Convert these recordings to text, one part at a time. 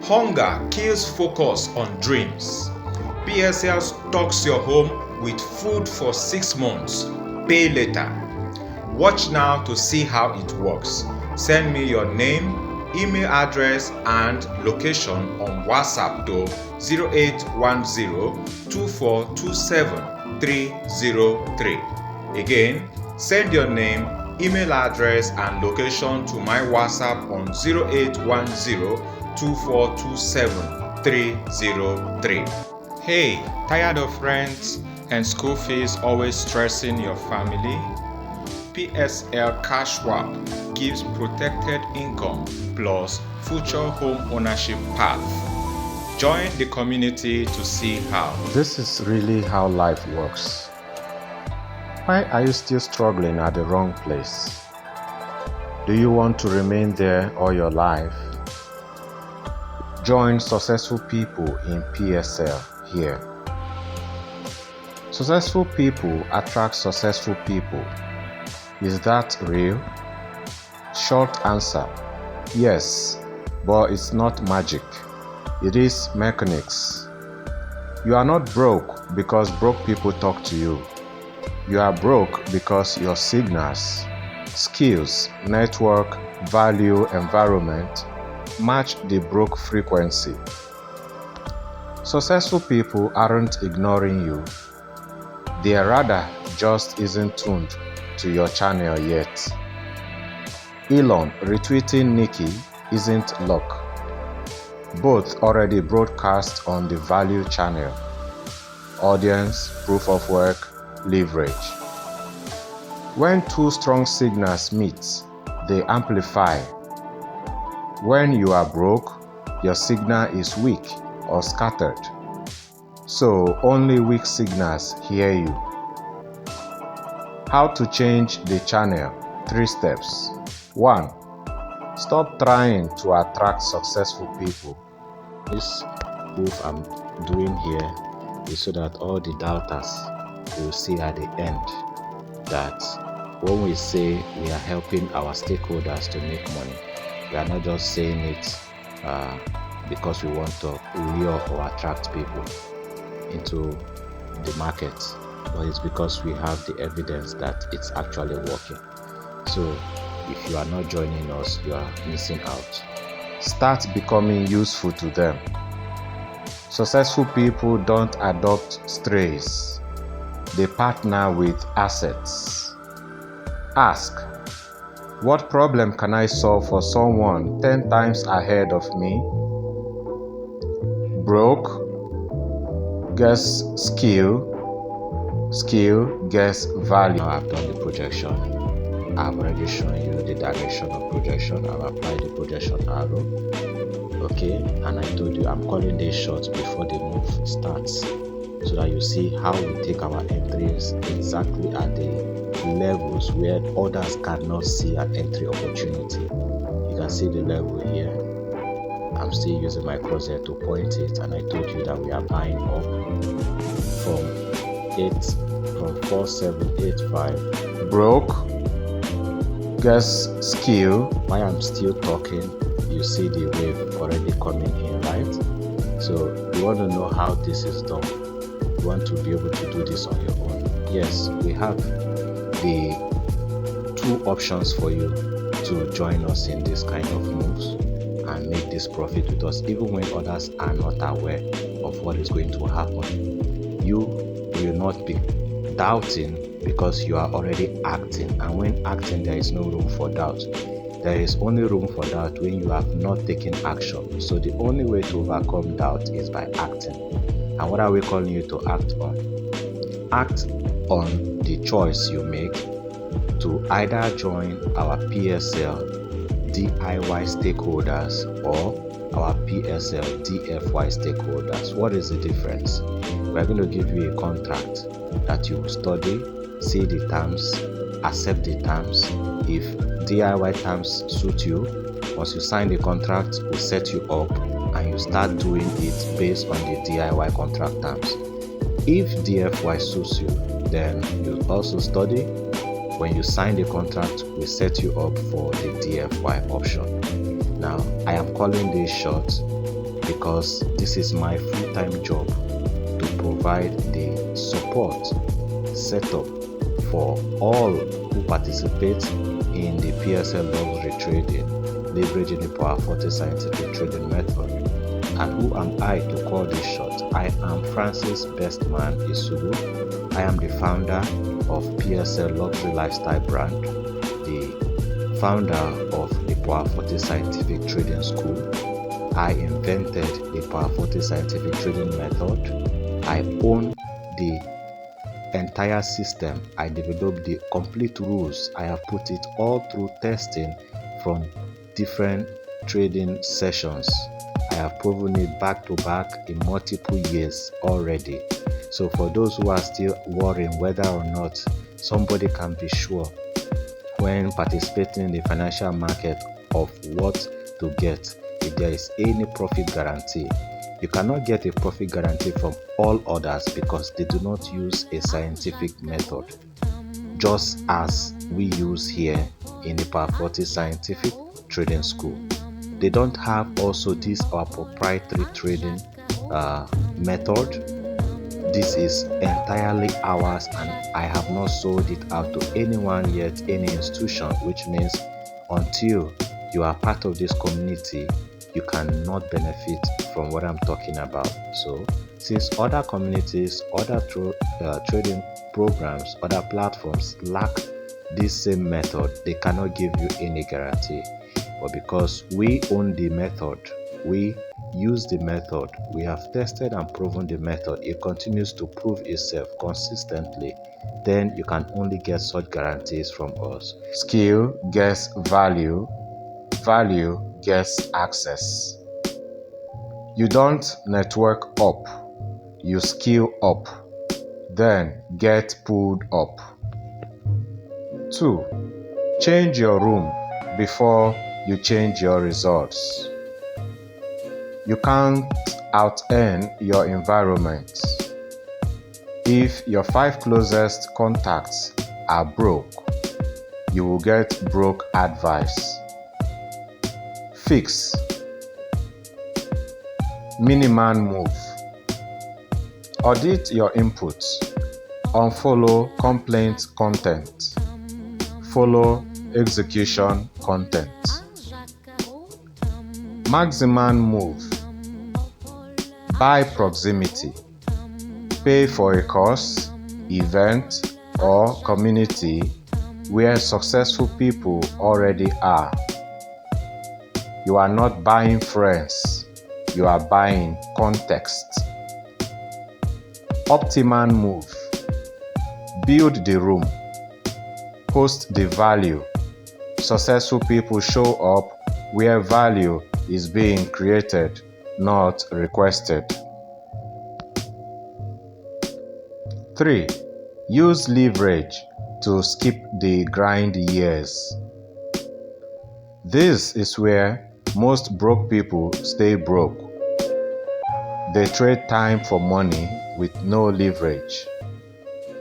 Hunger kills focus on dreams. PSL stocks your home with food for 6 months. Pay later. Watch now to see how it works. Send me your name, email address and location on WhatsApp to 0810-2427-303. Again, send your name, email address and location to my WhatsApp on 0810-2427-303. Hey, tired of rent and school fees always stressing your family? PSL Cash Swap gives protected income plus future home ownership path. Join the community to see how. This is really how life works. Why are you still struggling at the wrong place? Do you want to remain there all your life? Join successful people in PSL here. Successful people attract successful people. Is that real? Short answer, yes, but it's not magic. It is mechanics. You are not broke because broke people talk to you. You are broke because your signals, skills, network, value, environment match the broke frequency. Successful people aren't ignoring you. They rather just isn't tuned to your channel yet. Elon retweeting Nikki isn't luck. Both already broadcast on the value channel. Audience, proof of work, leverage. When two strong signals meet, they amplify. When you are broke, your signal is weak or scattered. So only weak signals hear you. How to change the channel? 3 steps. 1. Stop trying to attract successful people. This proof I'm doing here is so that all the doubters will see at the end that when we say we are helping our stakeholders to make money, we are not just saying it because we want to lure or attract people into the market, but it's because we have the evidence that it's actually working. So if you are not joining us, you are missing out. Start becoming useful to them. Successful people don't adopt strays. They partner with assets. Ask, what problem can I solve for someone 10 times ahead of me? Broke? Guess skill. Skill gets value. Now I've done the projection. I've already shown you the direction of projection. I've applied the projection arrow. Okay, and I told you I'm calling these shots before the move starts, so that you see how we take our entries exactly at the levels where others cannot see an entry opportunity. You can see the level here. I'm still using my cursor to point it, and I told you that we are buying up from 4785. Broke. Guess skill. While I'm still talking, you see the wave already coming in, right? So you want to know how this is done. You want to be able to do this on your own. Yes, we have the 2 options for you to join us in this kind of moves and make this profit with us, even when others are not aware of what is going to happen. You will not be doubting because you are already acting, and when acting there is no room for doubt. There is only room for doubt when you have not taken action. So the only way to overcome doubt is by acting. And what are we calling you to act on? Act on the choice you make to either join our PSL DIY stakeholders or our PSL DFY stakeholders. What is the difference? We're going to give you a contract that you will study, see the terms, accept the terms. If DIY terms suit you, once you sign the contract, we'll set you up and you start doing it based on the DIY contract terms. If DFY suits you, then you also study. When you sign the contract, we set you up for the DFY option. Now, I am calling this short because this is my full-time job to provide the support setup for all who participate in the PSL luxury trading, leveraging the Port Harcourt scientific trading method. And who am I to call this short? I am Francis Bestman Isugu. I am the founder of PSL Luxury Lifestyle brand, the founder of the Port Harcourt Scientific Trading School. I invented the Port Harcourt Scientific Trading Method. I own the entire system. I developed the complete rules. I have put it all through testing from different trading sessions. I have proven it back to back in multiple years already. So for those who are still worrying whether or not somebody can be sure when participating in the financial market of what to get, if there is any profit guarantee, you cannot get a profit guarantee from all others because they do not use a scientific method, just as we use here in the Port Harcourt Scientific Trading School. They don't have also this our proprietary trading method. This is entirely ours, and I have not sold it out to anyone yet, any institution, which means until you are part of this community, you cannot benefit from what I'm talking about. So since other communities, other trading programs, other platforms lack this same method, they cannot give you any guarantee. But because we own the method, we use the method, we have tested and proven the method, it continues to prove itself consistently, then you can only get such guarantees from us. Skill gets value, value gets access. You don't network up, you skill up, then get pulled up. 2. Change your room before you change your results. You can't out-earn your environment. If your 5 closest contacts are broke, you will get broke advice. Fix. Miniman move. Audit your inputs. Unfollow complaint content. Follow execution content. Maximum move. Buy proximity. Pay for a course, event, or community where successful people already are. You are not buying friends, you are buying context. Optimum move. Build the room. Post the value. Successful people show up where value is being created, not requested. 3. Use leverage to skip the grind years. This is where most broke people stay broke. They trade time for money with no leverage.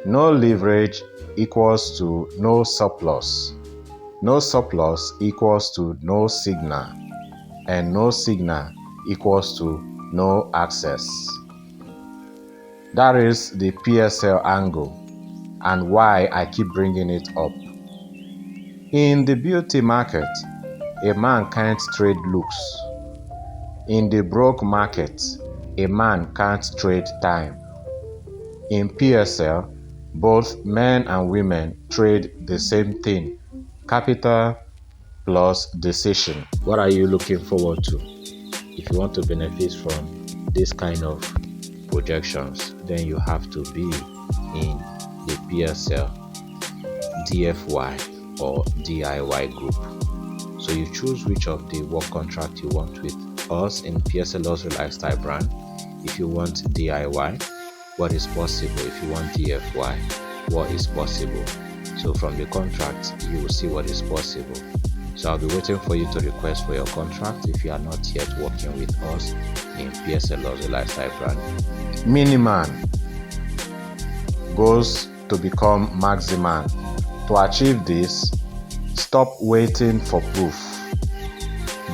No leverage equals to no surplus. No surplus equals to no signal. And no signal equals to no access. That is the PSL angle and why I keep bringing it up. In the beauty market, a man can't trade looks. In the broke market, a man can't trade time. In PSL, both men and women trade the same thing, capital plus decision. What are you looking forward to? If you want to benefit from this kind of projections, then you have to be in the PSL, DFY or DIY group. So you choose which of the work contract you want with us in PSL Luxury Lifestyle brand. If you want DIY, what is possible? If you want DFY, what is possible? So from the contract, you will see what is possible. So I'll be waiting for you to request for your contract if you are not yet working with us in PSL Luxury Lifestyle brand. Miniman goes to become Maximan. To achieve this, stop waiting for proof.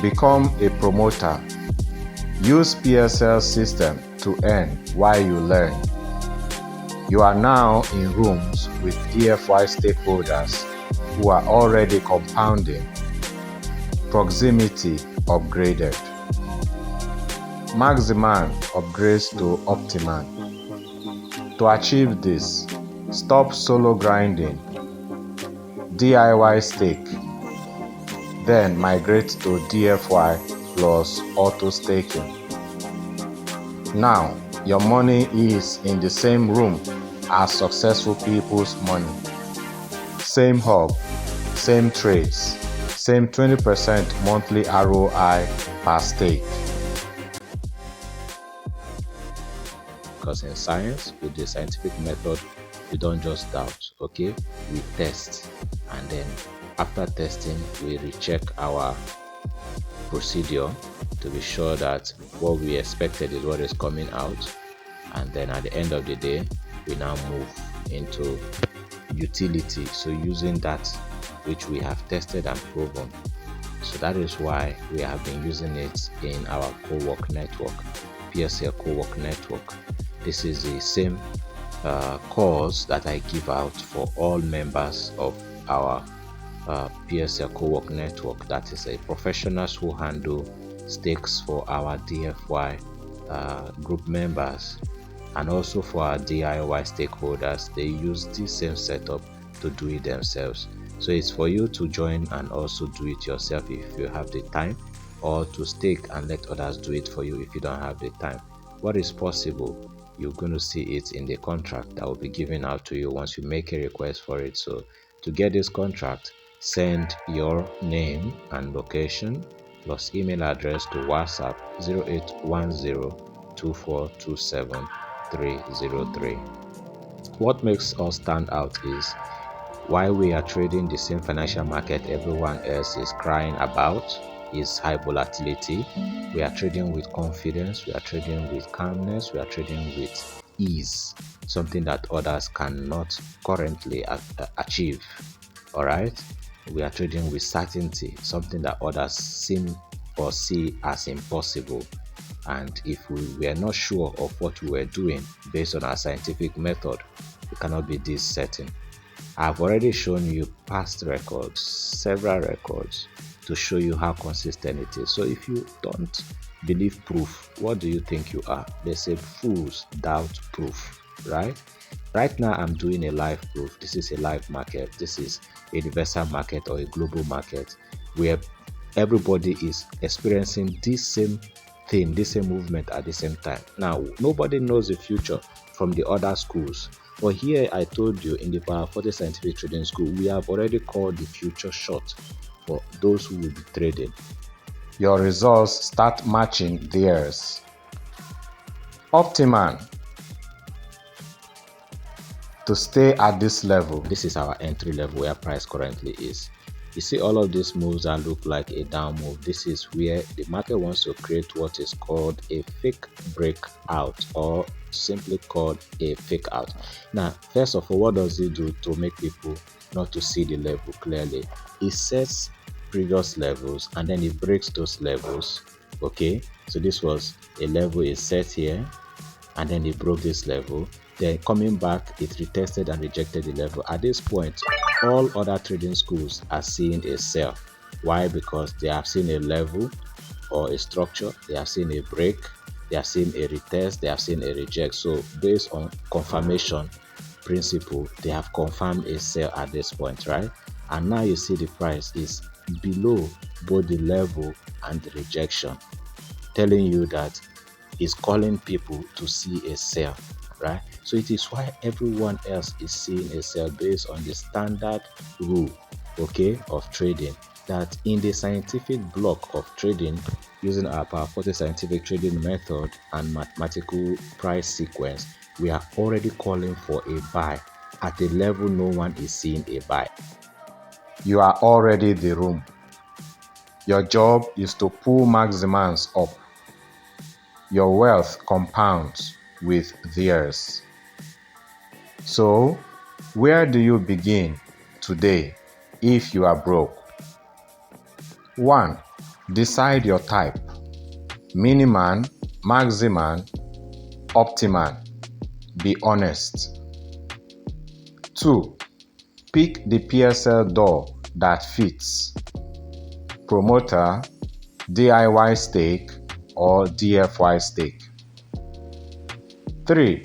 Become a promoter. Use PSL system to earn while you learn. You are now in rooms with DFY stakeholders who are already compounding. Proximity upgraded. Maximan upgrades to Optiman. To achieve this, stop solo grinding. DIY stake. Then migrate to DFY plus auto staking. Now, your money is in the same room as successful people's money. Same hub, same trades, same 20% monthly ROI per stake. Because in science, with the scientific method, we don't just doubt, okay? We test, and then after testing, we recheck our procedure to be sure that what we expected is what is coming out, and then at the end of the day, we now move into utility, so using that which we have tested and proven. So that is why we have been using it in our co-work network, PSL co-work network. This is the same course that I give out for all members of our PSL co-work network. That is a professionals who handle stakes for our DFY group members, and also for our DIY stakeholders. They use this same setup to do it themselves. So it's for you to join and also do it yourself if you have the time, or to stake and let others do it for you if you don't have the time. What is possible, you're going to see it in the contract that will be given out to you once you make a request for it. So to get this contract, send your name and location plus email address to WhatsApp 0810-2427-303. What makes us stand out is while we are trading the same financial market everyone else is crying about is high volatility, we are trading with confidence, we are trading with calmness, we are trading with ease, something that others cannot currently achieve. All right, we are trading with certainty, something that others seem or see as impossible. And if we were not sure of what we were doing based on our scientific method, we cannot be this certain. I've already shown you past records, several records, to show you how consistent it is. So if you don't believe proof, what do you think you are? They say fools doubt proof, right? Right now I'm doing a live proof. This is a live market. This is a universal market or a global market where everybody is experiencing this same thing, this same movement at the same time. Now, nobody knows the future from the other schools. But here I told you in the Power 40 Scientific Trading School, we have already called the future short for those who will be trading. Your results start matching theirs. Optiman. To stay at this level, this is our entry level where price currently is. You see all of these moves that look like a down move. This is where the market wants to create what is called a fake breakout, or simply called a fake out. Now, first of all, what does it do to make people not to see the level clearly? It sets previous levels and then it breaks those levels. Okay, so this was a level is set here, and then it broke this level. Then coming back, it retested and rejected the level. At this point, all other trading schools are seeing a sell. Why? Because they have seen a level or a structure, they have seen a break, they have seen a retest, they have seen a reject. So based on confirmation principle, they have confirmed a sell at this point, right? And now you see the price is below both the level and the rejection, telling you that it's calling people to see a sell, right? So it is why everyone else is seeing a sell based on the standard rule, okay, of trading, that in the scientific block of trading using our Power 40 scientific trading method and mathematical price sequence, we are already calling for a buy at a level no one is seeing a buy. You are already the room. Your job is to pull maximums up. Your wealth compounds with theirs. So, where do you begin today if you are broke? 1. Decide your type: Miniman, Maximan, Optiman. Be honest. 2. Pick the PSL door that fits: promoter, DIY stake, or DFY stake. 3.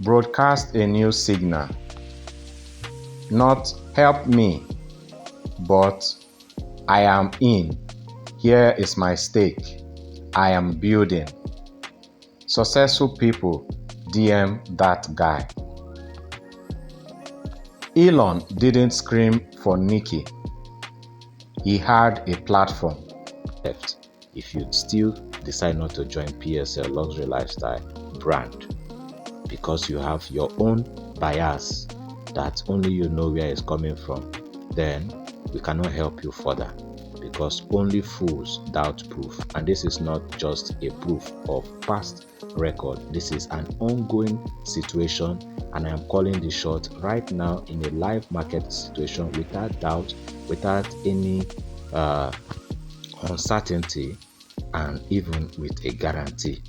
Broadcast a new signal. Not "help me," but "I am in. Here is my stake. I am building." Successful people DM that guy. Elon didn't scream for Nikki. He had a platform. Left. If you still decide not to join PSL Luxury Lifestyle brand because you have your own bias that only you know where it's coming from, then we cannot help you further, because only fools doubt proof, and this is not just a proof of past record. This is an ongoing situation, and I am calling the shot right now in a live market situation without doubt, without any uncertainty, and even with a guarantee.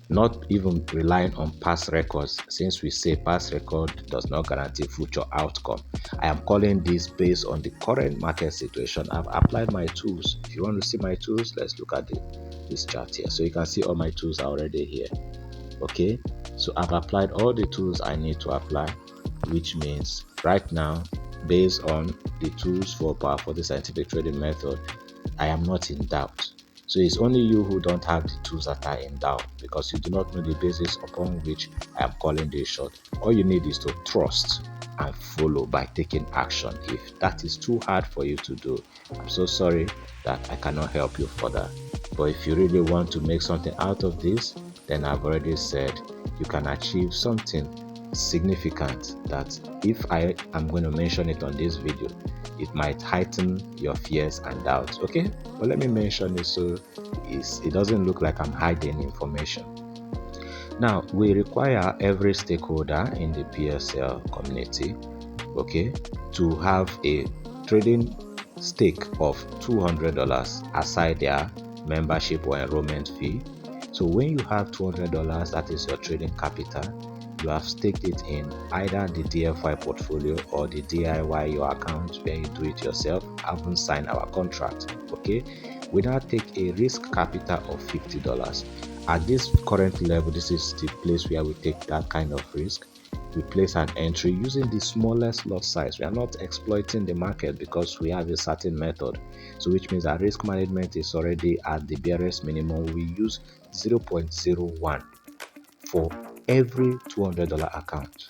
Not even relying on past records, since we say past record does not guarantee future outcome. I am calling this based on the current market situation. I've applied my tools. If you want to see my tools, let's look at this chart here. So you can see all my tools are already here. Okay, so I've applied all the tools I need to apply, which means right now, based on the tools for the scientific trading method, I am not in doubt. So it's only you who don't have the tools that are in doubt, because you do not know the basis upon which I am calling this shot. All you need is to trust and follow by taking action. If that is too hard for you to do, I'm so sorry that I cannot help you further. But if you really want to make something out of this, then I've already said you can achieve something significant that if I am going to mention it on this video, it might heighten your fears and doubts. Okay, but let me mention it so it doesn't look like I'm hiding information. Now, we require every stakeholder in the PSL community, okay, to have a trading stake of $200 aside their membership or enrollment fee. So when you have $200, that is your trading capital, you have staked it in either the DFY portfolio or the DIY your account where you do it yourself. Haven't signed our contract. Okay, we now take a risk capital of $50. At this current level, this is the place where we take that kind of risk. We place an entry using the smallest lot size. We are not exploiting the market because we have a certain method. So which means our risk management is already at the barest minimum. We use 0.01 for every $200 account,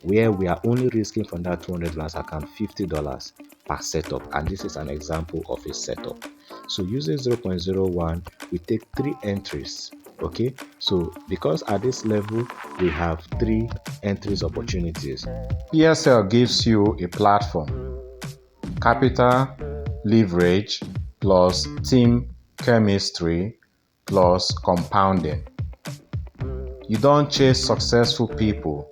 where we are only risking from that $200 account $50 per setup, and this is an example of a setup. So using 0.01, we take 3 entries. Okay, so because at this level we have 3 entries opportunities, PSL gives you a platform: capital, leverage, plus team chemistry, plus compounding. You don't chase successful people.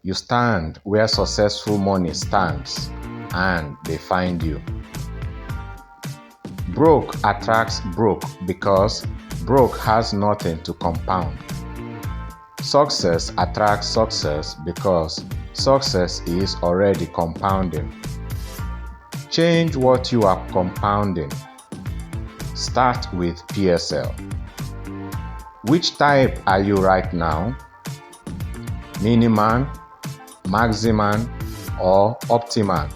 You stand where successful money stands, and they find you. Broke attracts broke because broke has nothing to compound. Success attracts success because success is already compounding. Change what you are compounding. Start with PSL. Which type are you right now? Miniman, Maximan, or Optiman?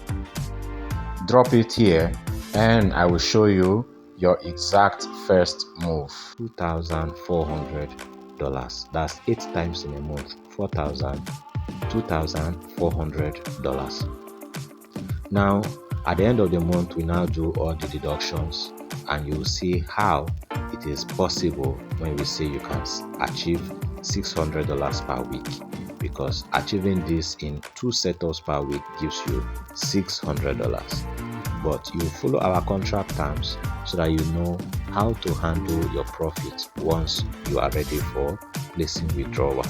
Drop it here and I will show you your exact first move. $2,400. That's 8 times in a month. $2,400. Now, at the end of the month, we now do all the deductions, and you will see how it is possible when we say you can achieve $600 per week, because achieving this in 2 setups per week gives you $600. But you follow our contract terms so that you know how to handle your profit once you are ready for placing withdrawal.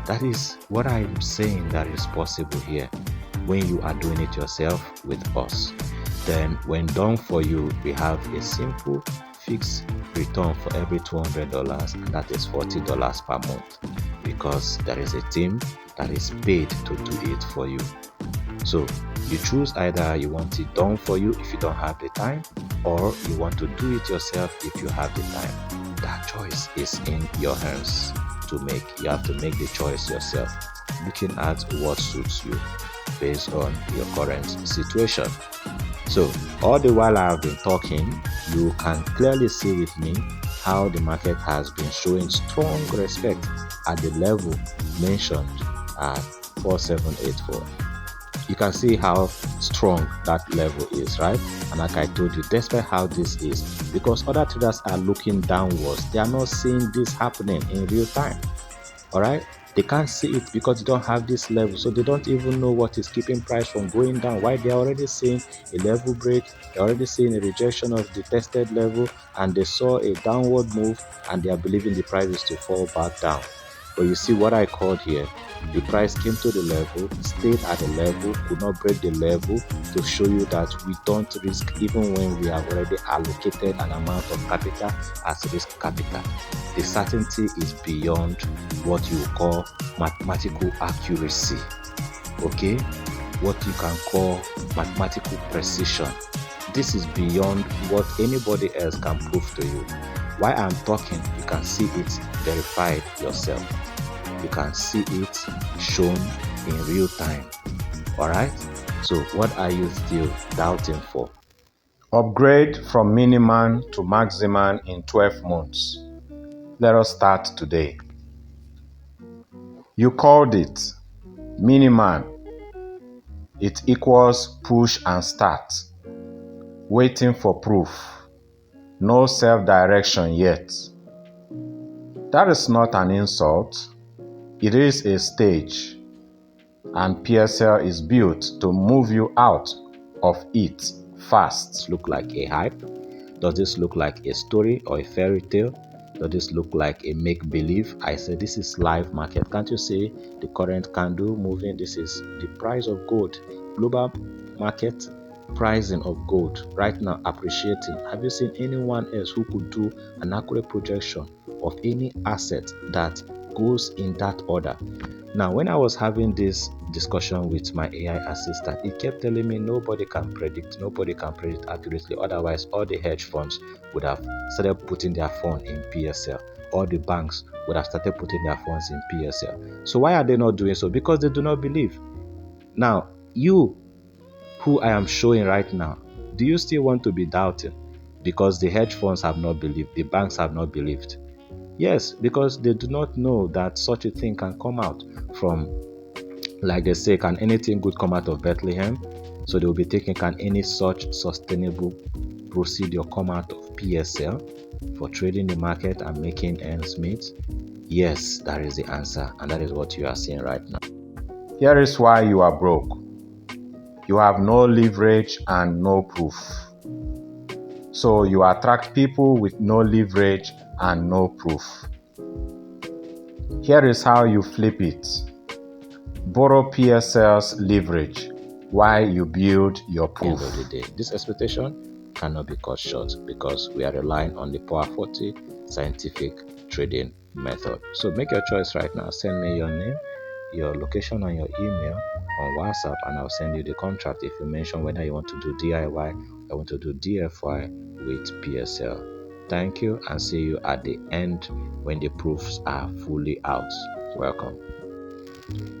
That is what I'm saying that is possible here when you are doing it yourself with us. Then when done for you, we have a simple fixed return for every $200, and that is $40 per month, because there is a team that is paid to do it for you. So you choose either you want it done for you if you don't have the time, or you want to do it yourself if you have the time. That choice is in your hands to make. You have to make the choice yourself, looking at what suits you based on your current situation. So all the while I have been talking, you can clearly see with me how the market has been showing strong respect at the level mentioned at 4784. You can see how strong that level is, right? And like I told you, despite how this is, because other traders are looking downwards, they are not seeing this happening in real time. All right, they can't see it because they don't have this level, so they don't even know what is keeping price from going down. Why? They're already seeing a level break, they're already seeing a rejection of the tested level, and they saw a downward move, and they are believing the price is to fall back down. But you see what I called here, the price came to the level, stayed at the level, could not break the level, to show you that we don't risk even when we have already allocated an amount of capital as risk capital. The certainty is beyond what you call mathematical accuracy, okay? What you can call mathematical precision. This is beyond what anybody else can prove to you. While I'm talking, you can see it verified yourself. You can see it shown in real time. Alright? So what are you still doubting for? Upgrade from Miniman to Maximan in 12 months. Let us start today. You called it Miniman. It equals push and start. Waiting for proof. No self-direction yet. That is not an insult. It is a stage, and PSL is built to move you out of it fast. Look like a hype? Does this look like a story or a fairy tale? Does this look like a make-believe? I said this is live market. Can't you see the current candle moving? This is the price of gold. Global market pricing of gold right now appreciating. Have you seen anyone else who could do an accurate projection of any asset that goes in that order? Now, when I was having this discussion with my AI assistant, it kept telling me nobody can predict accurately. Otherwise, all the hedge funds would have started putting their fund in PSL. All the banks would have started putting their funds in PSL. So why are they not doing so? Because they do not believe. Now, you who I am showing right now, do you still want to be doubting? Because the hedge funds have not believed, the banks have not believed. Yes, because they do not know that such a thing can come out from, like they say, can anything good come out of Bethlehem? So they will be thinking, can any such sustainable procedure come out of PSL for trading the market and making ends meet? Yes, that is the answer, and that is what you are seeing right now. Here is why you are broke. You have no leverage and no proof. So you attract people with no leverage and no proof. Here is how you flip it. Borrow PSL's leverage while you build your proof. End of the day, this expectation cannot be cut short because we are relying on the Power 40 scientific trading method. So make your choice right now. Send me your name, your location, and your email on WhatsApp, and I'll send you the contract if you mention whether you want to do DIY or want to do DFY with PSL. Thank you, and see you at the end when the proofs are fully out. Welcome.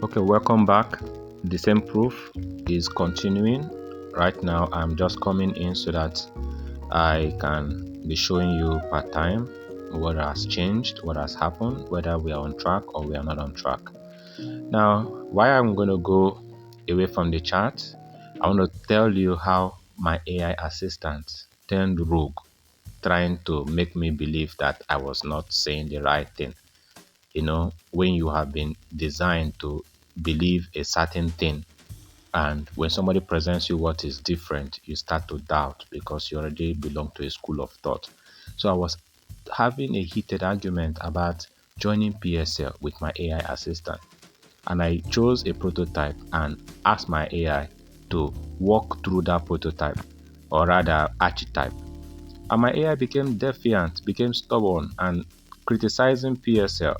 Okay, welcome back. The same proof is continuing. Right now, I'm just coming in so that I can be showing you part time what has changed, what has happened, whether we are on track or we are not on track. Now, why I'm going to go away from the chart, I want to tell you how my AI assistant turned rogue, trying to make me believe that I was not saying the right thing. You know, when you have been designed to believe a certain thing, and when somebody presents you what is different, you start to doubt because you already belong to a school of thought. So I was having a heated argument about joining PSL with my AI assistant, and I chose a prototype and asked my AI to walk through that prototype or rather archetype. And my AI became defiant, became stubborn, and criticizing PSL.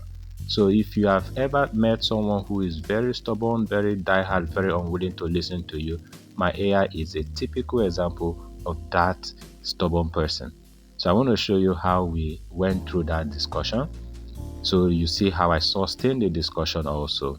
So if you have ever met someone who is very stubborn, very diehard, very unwilling to listen to you, my AI is a typical example of that stubborn person. So I want to show you how we went through that discussion. So you see how I sustained the discussion also.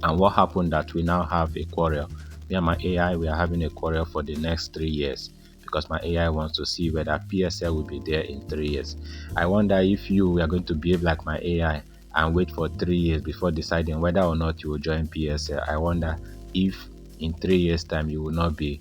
And what happened that we now have a quarrel. Me and my AI, we are having a quarrel for the next 3 years because my AI wants to see whether PSL will be there in 3 years. I wonder if you were going to behave like my AI and wait for 3 years before deciding whether or not you will join PSL. I wonder if in 3 years time you will not be,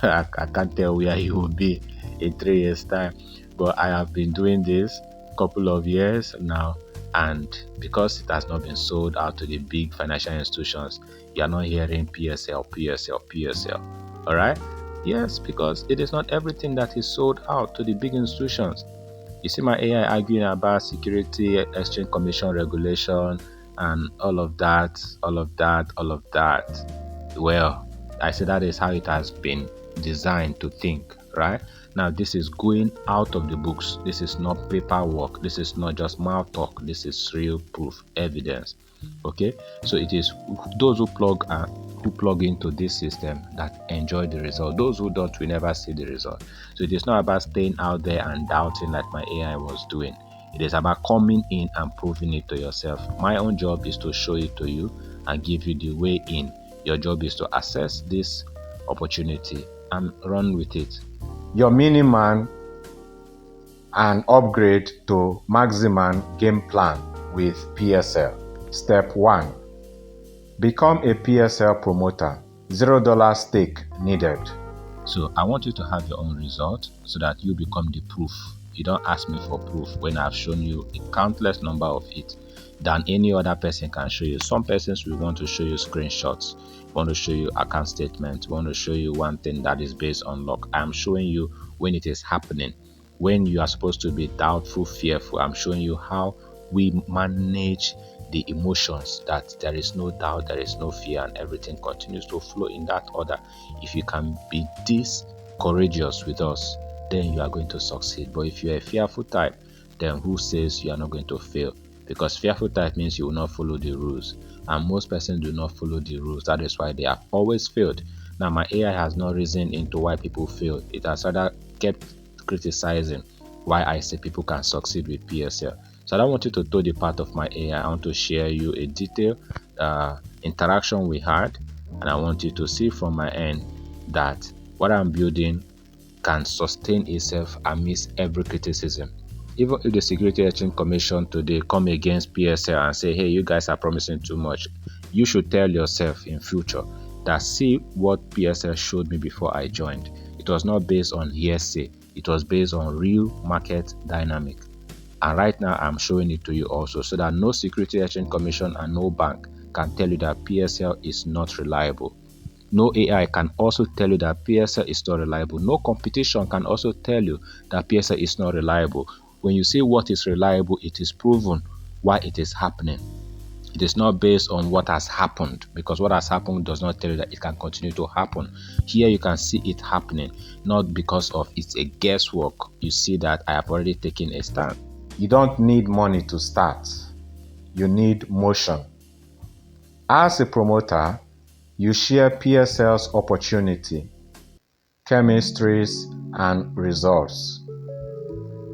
I can't tell where you will be in 3 years time. But I have been doing this couple of years now, and because it has not been sold out to the big financial institutions, you are not hearing PSL. All right? Yes, because it is not everything that is sold out to the big institutions. You see my AI arguing about Security Exchange Commission regulation and all of that. Well, I say that is how it has been designed to think, right? Now, this is going out of the books. This is not paperwork. This is not just mouth talk. This is real proof, evidence. Okay, so it is those who plug into this system that enjoy the result. Those who don't, we never see the result. So it is not about staying out there and doubting like my AI was doing. It is about coming in and proving it to yourself. My own job is to show it to you and give you the way in. Your job is to assess this opportunity and run with it. Your Miniman and upgrade to maximum game plan with PSL. Step 1. Become a PSL promoter. $0 stake needed. So I want you to have your own result so that you become the proof. You don't ask me for proof when I've shown you a countless number of it than any other person can show you. Some persons will want to show you screenshots, want to show you account statements, want to show you one thing that is based on luck. I'm showing you when it is happening. When you are supposed to be doubtful, fearful, I'm showing you how we manage the emotions, that there is no doubt, there is no fear, and everything continues to flow in that order. If you can be this courageous with us, then you are going to succeed. But if you're a fearful type, then who says you are not going to fail? Because fearful type means you will not follow the rules, and most persons do not follow the rules. That is why they have always failed. Now my AI has not reasoned into why people fail. It has rather kept criticizing why I say people can succeed with PSL. So I don't want you to throw the part of my AI. I want to share you a detailed interaction we had, and I want you to see from my end that what I'm building can sustain itself amidst every criticism. Even if the Security Exchange Commission today come against PSL and say, hey, you guys are promising too much, you should tell yourself in future that see what PSL showed me before I joined. It was not based on hearsay. It was based on real market dynamic. And right now I'm showing it to you also, so that no Security Exchange Commission and no bank can tell you that PSL is not reliable. No AI can also tell you that PSL is not reliable. No competition can also tell you that PSL is not reliable. When you say what is reliable, it is proven why it is happening. It is not based on what has happened, because what has happened does not tell you that it can continue to happen. Here you can see it happening, not because of it's a guesswork. You see that I have already taken a stand. You don't need money to start. You need motion. As a promoter, you share PSL's opportunity, chemistries, and results.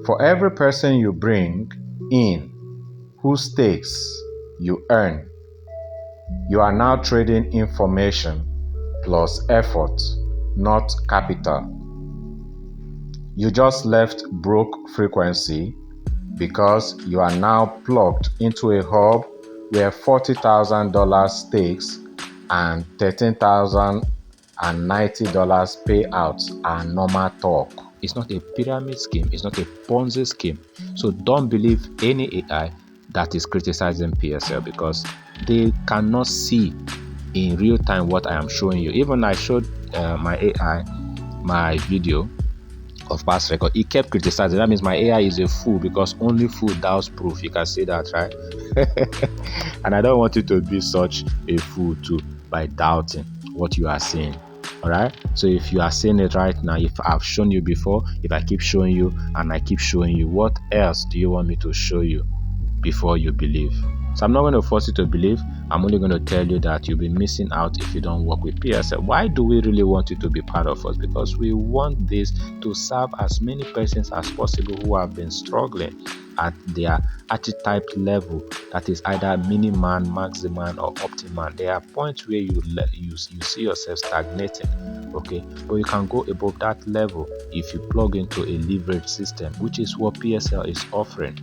For every person you bring in whose stakes you earn, you are now trading information plus effort, not capital. You just left broke frequency because you are now plugged into a hub where $40,000 stakes and $13,090 payouts are normal talk. It's not a pyramid scheme. It's not a Ponzi scheme. So don't believe any AI that is criticizing PSL, because they cannot see in real time what I am showing you. Even I showed my AI my video of past record. It kept criticizing. That means my AI is a fool, because only fool doubts proof. You can see that, right? And I don't want you to be such a fool too by doubting what you are seeing. All right, so if you are seeing it right now, if I've shown you before, if I keep showing you and I keep showing you, what else do you want me to show you before you believe? So I'm not going to force you to believe. I'm only going to tell you that you'll be missing out if you don't work with PSL. Why do we really want you to be part of us? Because we want this to serve as many persons as possible who have been struggling at their archetype level, that is either Miniman, Maximan, or Optiman. There are points where you see yourself stagnating, okay, but you can go above that level if you plug into a leverage system, which is what PSL is offering.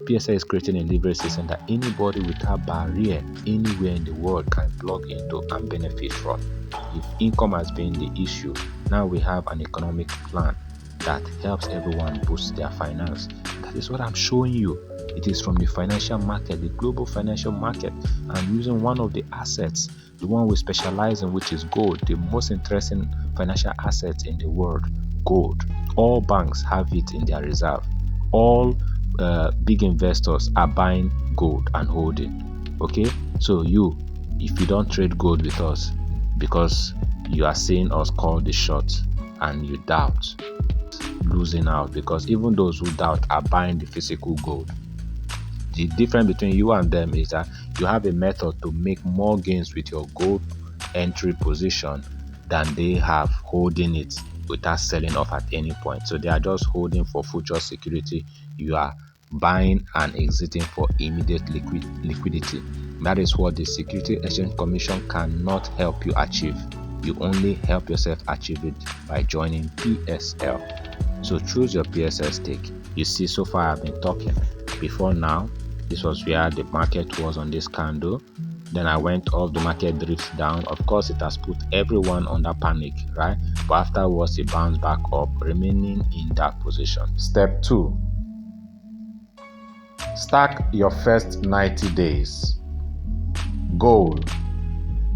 PSL is creating a leverage system that anybody without barrier anywhere in the world can plug into and benefit from. If income has been the issue, now we have an economic plan that helps everyone boost their finance. That is what I'm showing you. It is from the financial market, the global financial market. I'm using one of the assets, the one we specialize in, which is gold, the most interesting financial asset in the world, gold. All banks have it in their reserve. All big investors are buying gold and holding. Okay, so if you don't trade gold with us because you are seeing us call the shot and you doubt, losing out, because even those who doubt are buying the physical gold. The difference between you and them is that you have a method to make more gains with your gold entry position than they have holding it without selling off at any point. So they are just holding for future security. You are buying and exiting for immediate liquidity. That is what the Security Exchange Commission cannot help you achieve. You only help yourself achieve it by joining PSL. So choose your PSL stake. You see, so far I've been talking. Before now, this was where the market was on this candle. Then I went off, the market drifts down. Of course, it has put everyone under panic, right? But afterwards, it bounced back up, remaining in that position. Step 2. Stack your first 90 days. Goal: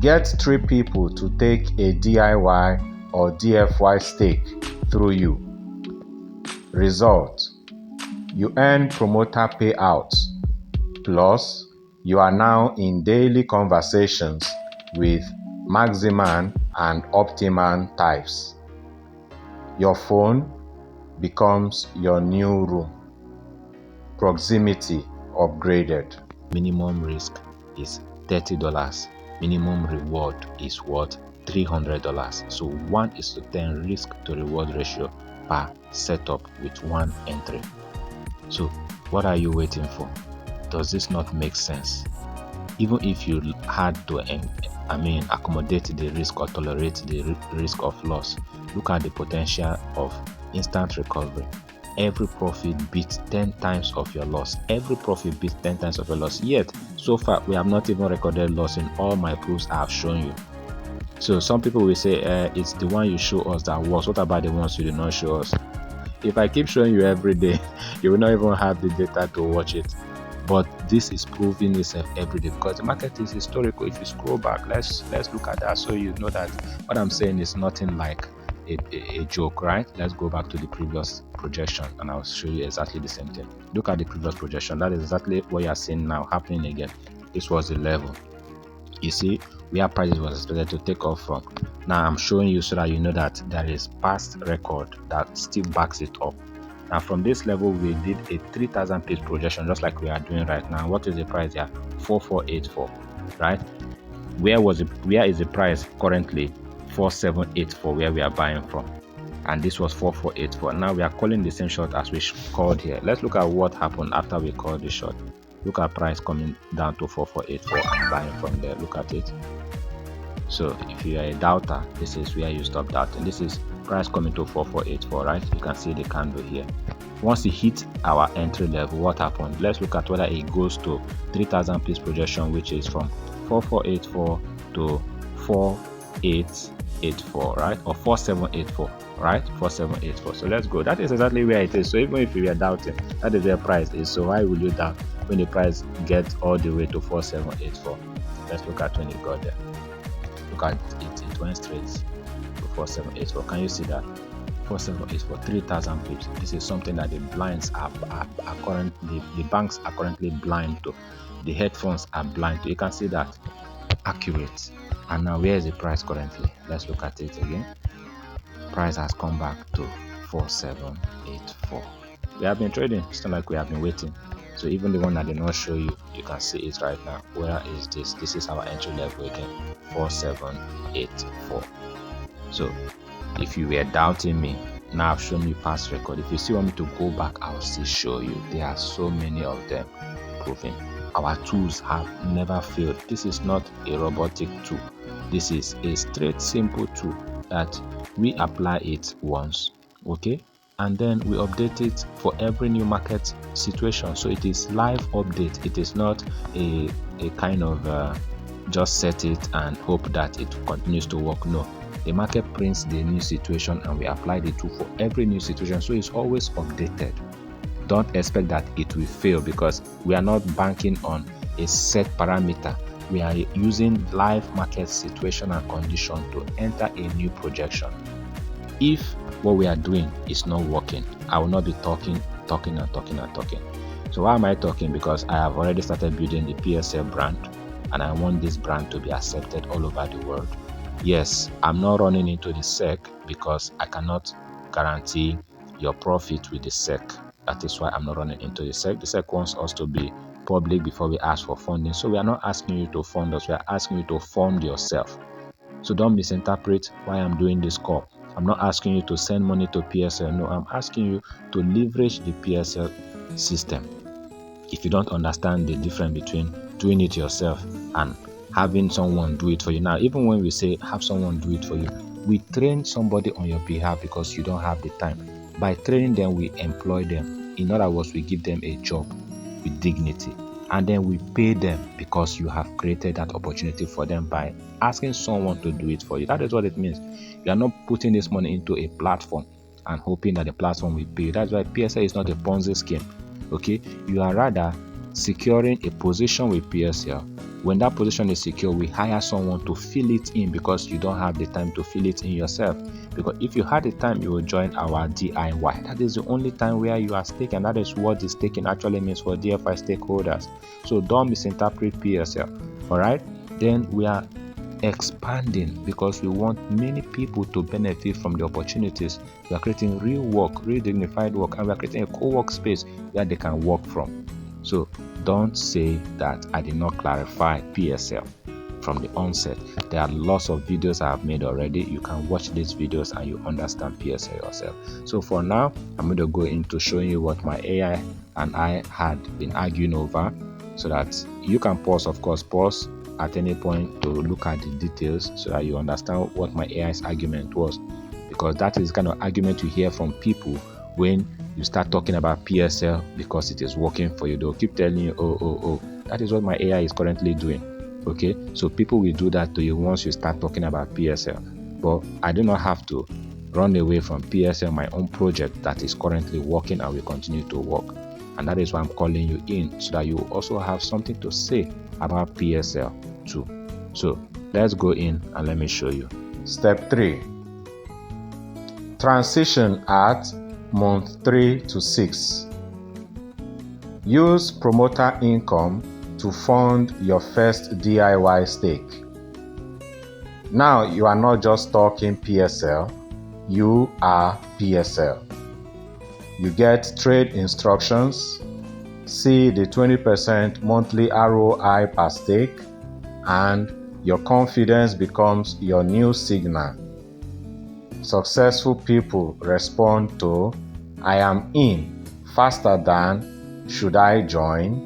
get 3 people to take a DIY or DFY stake through you. Result: you earn promoter payouts, plus you are now in daily conversations with Maximan and Optiman types. Your phone becomes your new room. Proximity upgraded. Minimum risk is $30. Minimum reward is worth $300. So 1:10 risk to reward ratio per setup with 1 entry. So what are you waiting for? Does this not make sense? Even if you had to accommodate the risk or tolerate the risk of loss, look at the potential of instant recovery. Every profit beats 10 times of your loss. Every profit beats 10 times of your loss. Yet, so far, we have not even recorded loss in all my proofs I have shown you. So some people will say, it's the one you show us that works. What about the ones you did not show us? If I keep showing you every day, you will not even have the data to watch it. But this is proving itself every day because the market is historical. If you scroll back, let's look at that so you know that what I'm saying is nothing like a joke, right? Let's go back to the previous projection and I'll show you exactly the same thing. Look at the previous projection. That is exactly what you are seeing now happening again. This was the level. You see where prices was expected to take off from. Now I'm showing you so that you know that there is past record that still backs it up. Now from this level we did a 3,000 pips projection just like we are doing right now. What is the price here? 4484, right? Where is the price currently? 4784, where we are buying from, and this was 4484. Now we are calling the same short as we called here. Let's look at what happened after we called the short. Look at price coming down to 4484 and buying from there. Look at it. So if you are a doubter, this is where you stop doubting. This is price coming to 4484, right? You can see the candle here. Once it hit our entry level, what happened? Let's look at whether it goes to 3,000 pips projection, which is from 4484 to 4884, right? Or 4784, right? 4784. So let's go. That is exactly where it is. So even if you are doubting, that is where price is. So why will you doubt when the price gets all the way to 4784? Let's look at when it got there. Look at it. It went straight to 4784. Can you see that? 4784, 3,000 pips. This is something that the blinds are currently, the banks are currently blind to. The hedge funds are blind to. You can see that accurate. And now where is the price currently? Let's look at it again. Price has come back to 4784. We have been trading. It's not like we have been waiting. So even the one that did not show you, you can see it right now. Where is this? This is our entry level again, 4784. So if you were doubting me, now I've shown you past record. If you still want me to go back, I'll still show you. There are so many of them proving our tools have never failed. This is not a robotic tool. This is a straight, simple tool that we apply it once, okay, and then we update it for every new market situation. So it is live update. It is not a kind of just set it and hope that it continues to work. No, the market prints the new situation and we apply the tool for every new situation, so it's always updated. Don't expect that it will fail, because we are not banking on a set parameter. We are using live market situation and condition to enter a new projection. If what we are doing is not working, I will not be talking. So why am I talking? Because I have already started building the PSL brand, and I want this brand to be accepted all over the world. Yes, I'm not running into the SEC because I cannot guarantee your profit with the SEC. That is why I'm not running into the SEC. The SEC wants us to be public before we ask for funding. So we are not asking you to fund us. We are asking you to fund yourself. So don't misinterpret why I'm doing this call. I'm not asking you to send money to PSL. No, I'm asking you to leverage the PSL system. If you don't understand the difference between doing it yourself and having someone do it for you. Now, even when we say have someone do it for you, we train somebody on your behalf because you don't have the time. By training them, we employ them. In other words, we give them a job with dignity. And then we pay them because you have created that opportunity for them by asking someone to do it for you. That is what it means. You are not putting this money into a platform and hoping that the platform will pay you. That's why PSL is not a Ponzi scheme. Okay, you are rather securing a position with PSL. When that position is secure, we hire someone to fill it in because you don't have the time to fill it in yourself. Because if you had the time, you will join our DIY. That is the only time where you are staking. That is what the staking actually means for DFI stakeholders. So don't misinterpret PSL. All right. Then we are expanding because we want many people to benefit from the opportunities. We are creating real work, real dignified work, and we are creating a co-work space where they can work from. So don't say that I did not clarify PSL from the onset. There are lots of videos I have made already. You can watch these videos and you understand PSL yourself. So for now, I'm going to go into showing you what my AI and I had been arguing over, so that you can pause, of course, pause at any point to look at the details so that you understand what my AI's argument was, because that is the kind of argument you hear from people when you start talking about PSL because it is working for you. They'll keep telling you, oh, that is what my AI is currently doing. Okay, so people will do that to you once you start talking about PSL. But I do not have to run away from PSL, my own project that is currently working and will continue to work. And that is why I'm calling you in, so that you also have something to say about PSL too. So let's go in and let me show you. Step 3. Transition at month 3 to 6. Use promoter income to fund your first DIY stake. Now you are not just talking PSL, you are PSL. You get trade instructions, see the 20% monthly ROI per stake, and your confidence becomes your new signal. Successful people respond to "I am in" faster than "should I join?"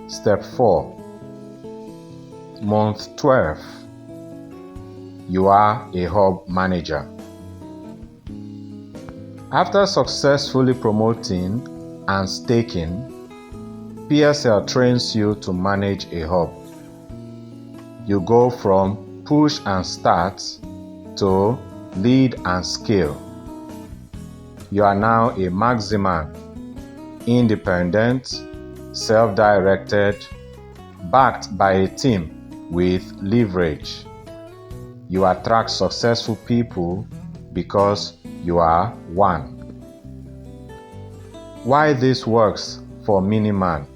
Step 4. Month 12. You are a hub manager. After successfully promoting and staking, PSL trains you to manage a hub. You go from push and start to lead and scale. You are now a maximal, independent, self-directed, backed by a team with leverage. You attract successful people because you are one. Why this works for Miniman?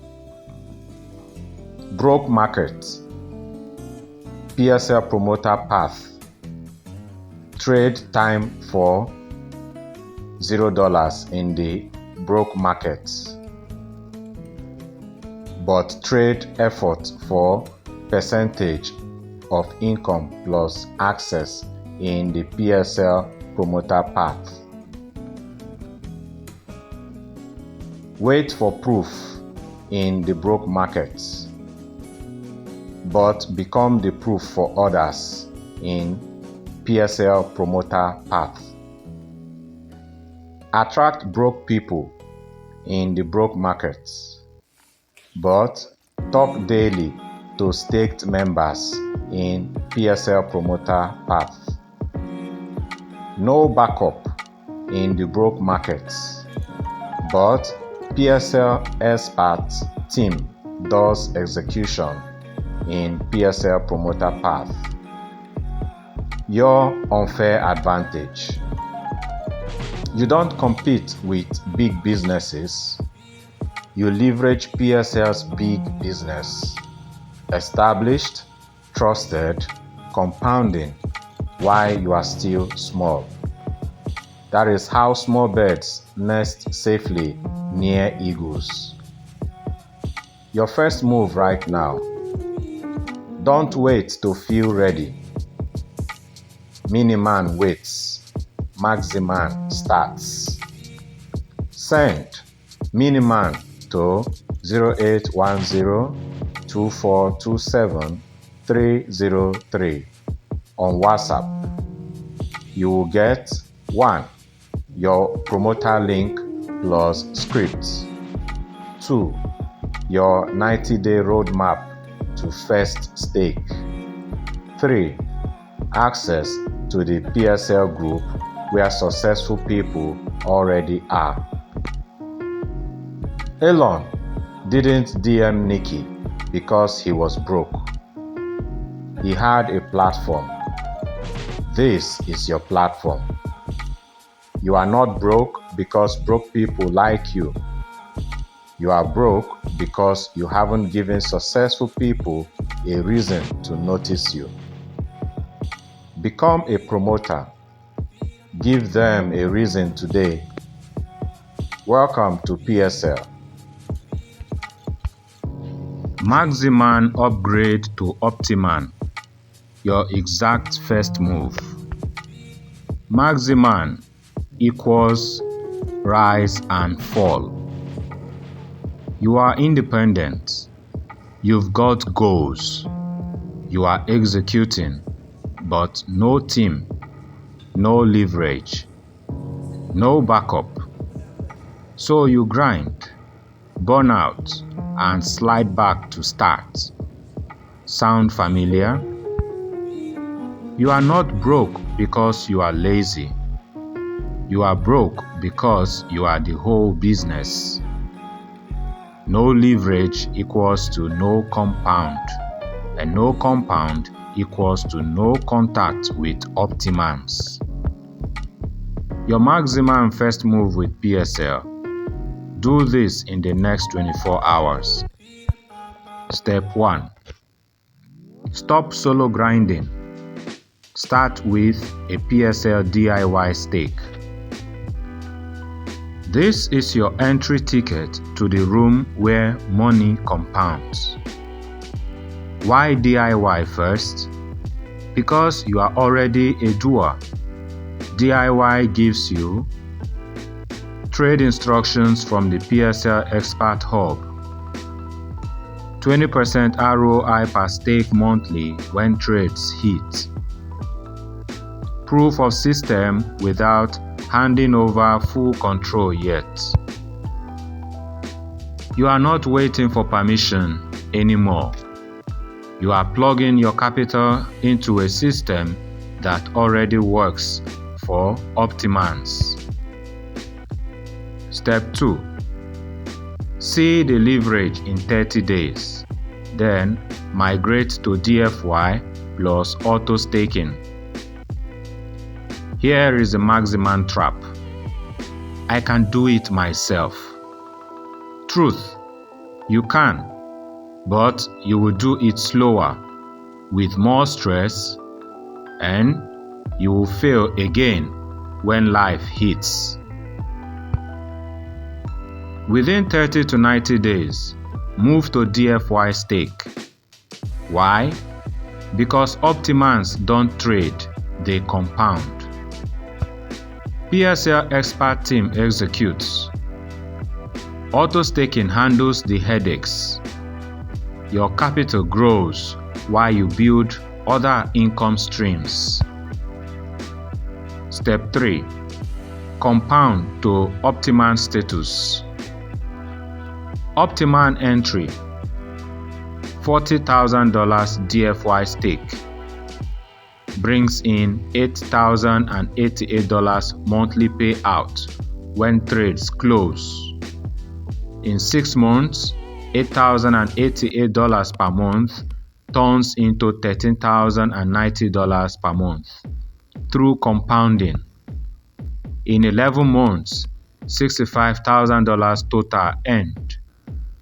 Broke market. PSL promoter path. Trade time for $0 in the broke market, but trade effort for percentage of income plus access in the PSL promoter path. Wait for proof in the broke market, but become the proof for others in PSL promoter path. Attract broke people in the broke market, but talk daily to staked members in PSL promoter path. No backup in the broke market, but PSL expert team does execution in PSL promoter path. Your unfair advantage. You don't compete with big businesses. You leverage PSL's big business. Established, trusted, compounding while you are still small. That is how small birds nest safely near eagles. Your first move right now. Don't wait to feel ready. Miniman waits. Maximan starts. Send Miniman to 0810-2427-303 on WhatsApp. You will get 1. Your promoter link plus script. 2. Your 90-day roadmap to first stake. 3. Access to the PSL group where successful people already are. Elon didn't DM Nikki because he was broke. He had a platform. This is your platform. You are not broke because broke people like you. You are broke because you haven't given successful people a reason to notice you. Become a promoter. Give them a reason today. Welcome to PSL. Maximan upgrade to Optiman. Your exact first move. Maximan equals rise and fall. You are independent. You've got goals. You are executing, but no team, no leverage, no backup. So you grind, burn out, and slide back to start. Sound familiar? You are not broke because you are lazy. You are broke because you are the whole business. No leverage equals to no compound, and no compound equals to no contact with Optimans. Your maximum first move with PSL. Do this in the next 24 hours. Step 1. Stop solo grinding. Start with a PSL DIY stake. This is your entry ticket to the room where money compounds. Why DIY first? Because you are already a doer. DIY gives you trade instructions from the PSL Expert Hub, 20% ROI per stake monthly when trades hit, proof of system without handing over full control yet. You are not waiting for permission anymore. You are plugging your capital into a system that already works for Optimans. Step 2. See the leverage in 30 days. Then migrate to DFY plus auto staking. Here is the maximum trap. I can do it myself. Truth, you can, but you will do it slower. with more stress, and you will fail again when life hits. Within 30 to 90 days, move to DFY stake. Why? Because Optimans don't trade, they compound. PSL expert team executes. Auto staking handles the headaches. Your capital grows while you build other income streams. Step 3. Compound to Optiman status. Optiman entry: $40,000 DFY stake brings in $8,088 monthly payout when trades close. In 6 months, $8,088 per month turns into $13,090 per month through compounding. In 11 months, $65,000 total earned.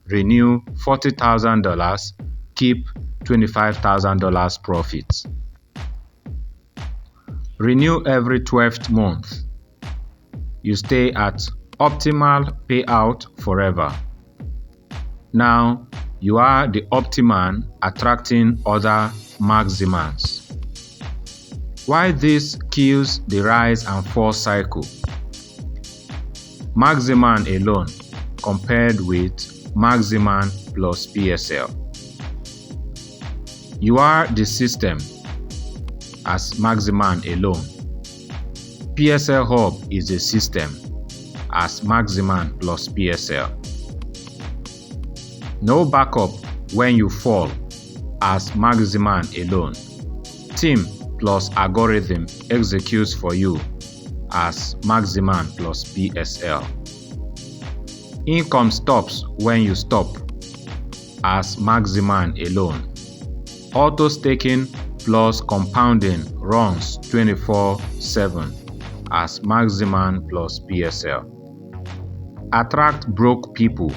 Renew $40,000, keep $25,000 profit. Renew every 12th month. You stay at optimal payout forever. Now you are the Optiman attracting other Maximans. Why this kills the rise and fall cycle? Maximan alone compared with Maximan plus PSL. You are the system as Maximan alone. PSL Hub is a system as Maximan plus PSL. No backup when you fall as Maximan alone. Team plus algorithm executes for you as Maximan plus PSL. Income stops when you stop as Maximan alone. Auto staking plus compounding runs 24/7 as Maximan plus PSL. Attract broke people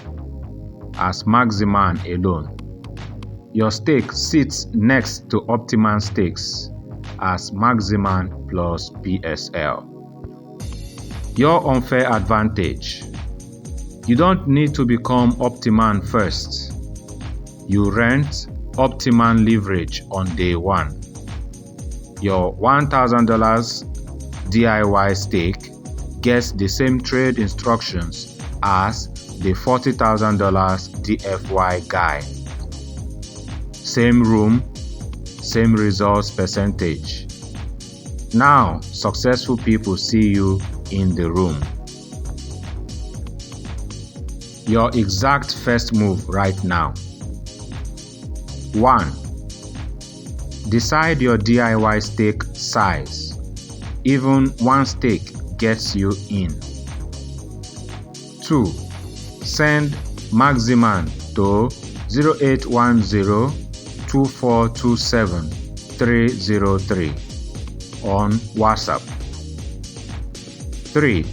as Maximan alone. Your stake sits next to Optiman stakes as Maximan plus PSL. Your unfair advantage. You don't need to become Optiman first. You rent Optiman leverage on day one. Your $1,000 DIY stake gets the same trade instructions as the $40,000 DFY guy. Same room, same results percentage. Now, successful people see you in the room. Your exact first move right now. 1. Decide your DIY stake size. Even one stake gets you in. 2. Send Maximan to 0810-2427-303 on WhatsApp. 3.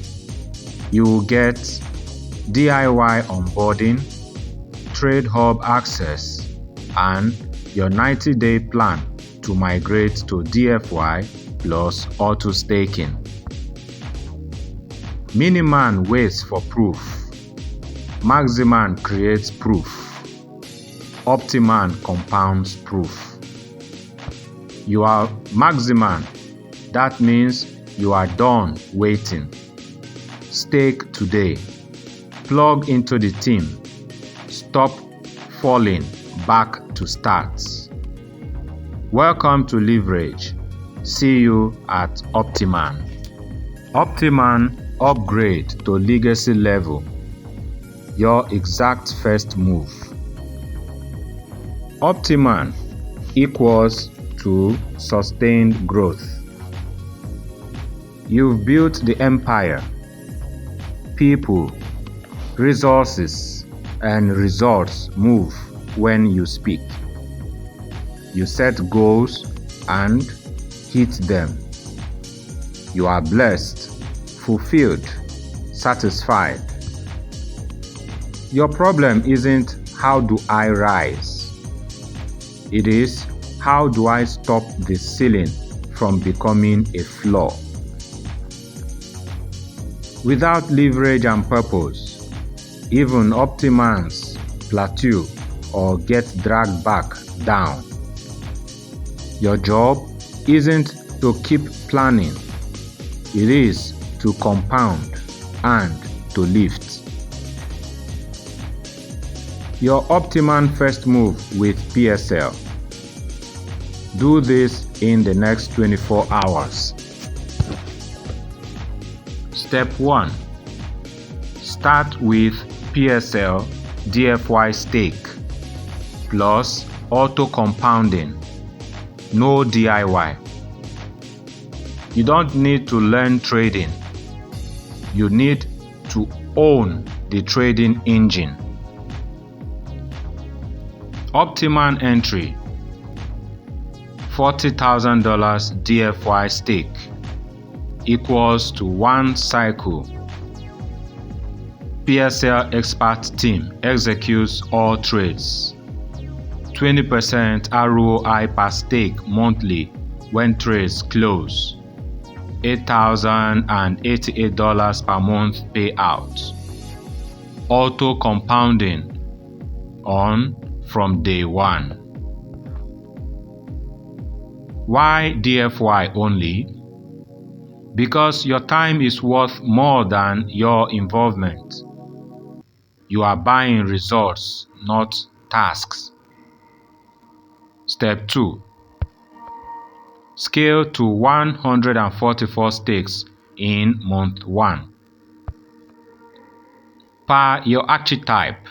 You will get DIY onboarding, Trade Hub access, and your 90-day plan to migrate to DFY plus auto staking. Miniman waits for proof. Maximan creates proof. Optiman compounds proof. You are Maximan. That means you are done waiting. Stake today. Plug into the team. Stop falling back to start. Welcome to Leverage. See you at Optiman. Optiman upgrade to legacy level. Your exact first move. Optiman equals to sustained growth. You've built the empire. People, resources, and results move when you speak. You set goals and hit them. You are blessed, fulfilled, satisfied. Your problem isn't how do I rise? It is how do I stop the ceiling from becoming a floor? Without leverage and purpose, even optimans plateau or get dragged back down. Your job isn't to keep planning, it is to compound and to lift. Your optimum first move with PSL. Do this in the next 24 hours. Step 1. Start with PSL DFY stake plus auto compounding. No DIY. You don't need to learn trading. You need to own the trading engine. Optimum entry: $40,000 DFY stake equals to 1 cycle. PSL expert team executes all trades. 20% ROI per stake monthly when trades close. $8,088 per month payout. Auto compounding on from day 1. Why DFY only? Because your time is worth more than your involvement. You are buying results, not tasks. Step 2. Scale to 144 stakes in month 1. Per your archetype,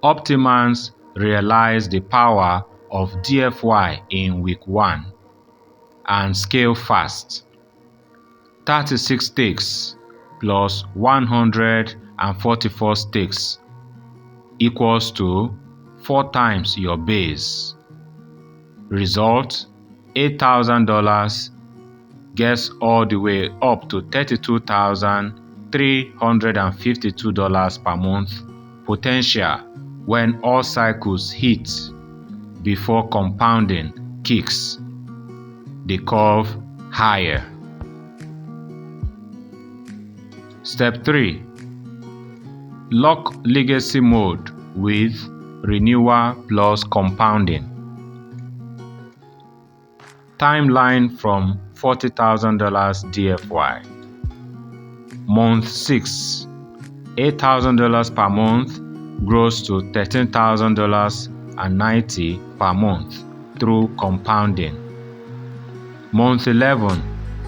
optimans realize the power of DFY in week 1 and scale fast. 36 stakes plus 144 stakes equals to 4 times your base. Result: $8,000 gets all the way up to $32,352 per month potential when all cycles hit before compounding kicks the curve higher. Step 3. Lock legacy mode with renewal plus compounding. Timeline from $40,000 DFY. Month 6, $8,000 per month grows to $13,090 per month through compounding. Month 11,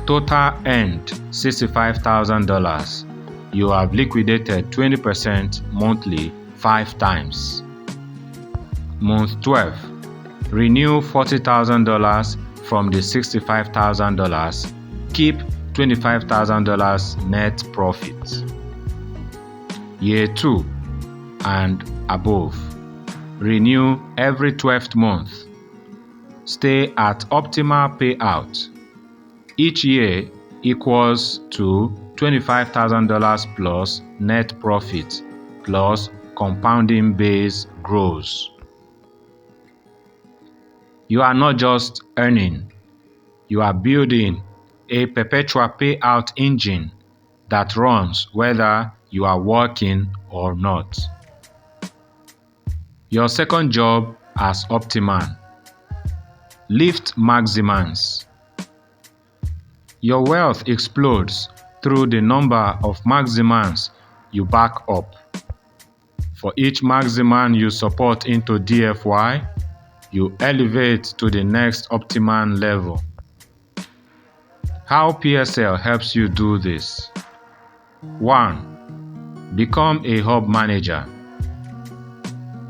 total earned $65,000. You have liquidated 20% monthly 5 times. Month 12, renew $40,000 from the $65,000. Keep $25,000 net profit. Year 2 and above. Renew every 12th month. Stay at optimal payout. Each year equals to $25,000 plus net profit plus compounding base grows. You are not just earning, you are building a perpetual payout engine that runs whether you are working or not. Your second job as optiman: lift maximans. Your wealth explodes through the number of maximans you back up. For each maximan you support into DFY, you elevate to the next optiman level. How PSL helps you do this? 1. Become a hub manager.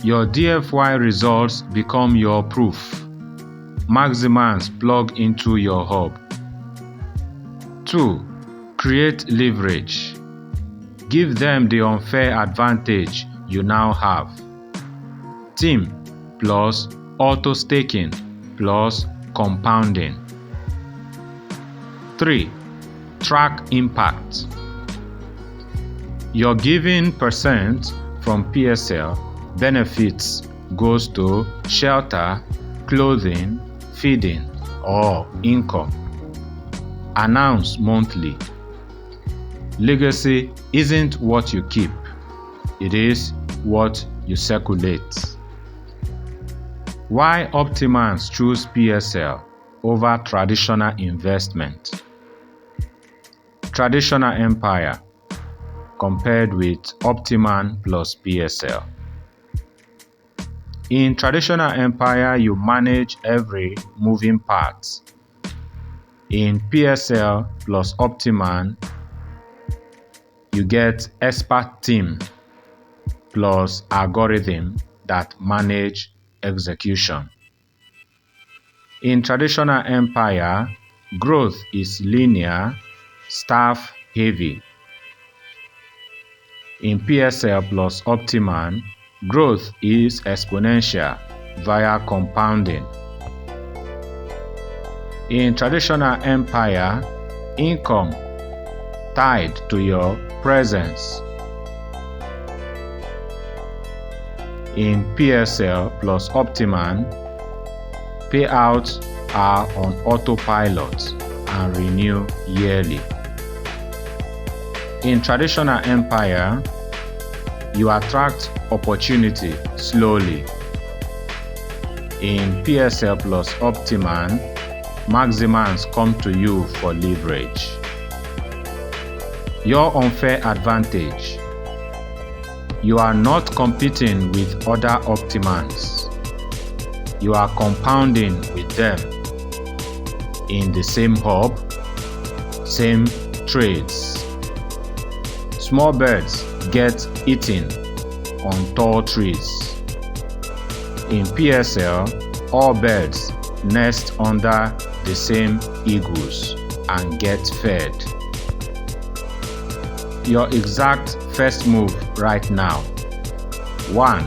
Your DFY results become your proof. Maximans plug into your hub. 2. Create leverage. Give them the unfair advantage you now have. Team plus auto staking plus compounding. 3. Track impact. Your given percent from PSL benefits goes to shelter, clothing, feeding, or income. Announce monthly. Legacy isn't what you keep, it is what you circulate. Why Optimans choose PSL over traditional investment? Traditional empire compared with Optiman plus PSL. In traditional empire, you manage every moving part. In PSL plus Optiman, you get expert team plus algorithm that manage execution. In traditional empire, growth is linear, staff heavy. In PSL plus Optiman, growth is exponential via compounding. In traditional empire, income tied to your presence. In PSL plus Optiman, payouts are on autopilot and renew yearly. In traditional empire, you attract opportunity slowly. In PSL plus Optiman, Maximans come to you for leverage. Your unfair advantage. You are not competing with other Optimans. You are compounding with them in the same hub, same trades. Small birds get eaten on tall trees. In PSL, all birds nest under the same eagles and get fed. Your exact first move right now. 1.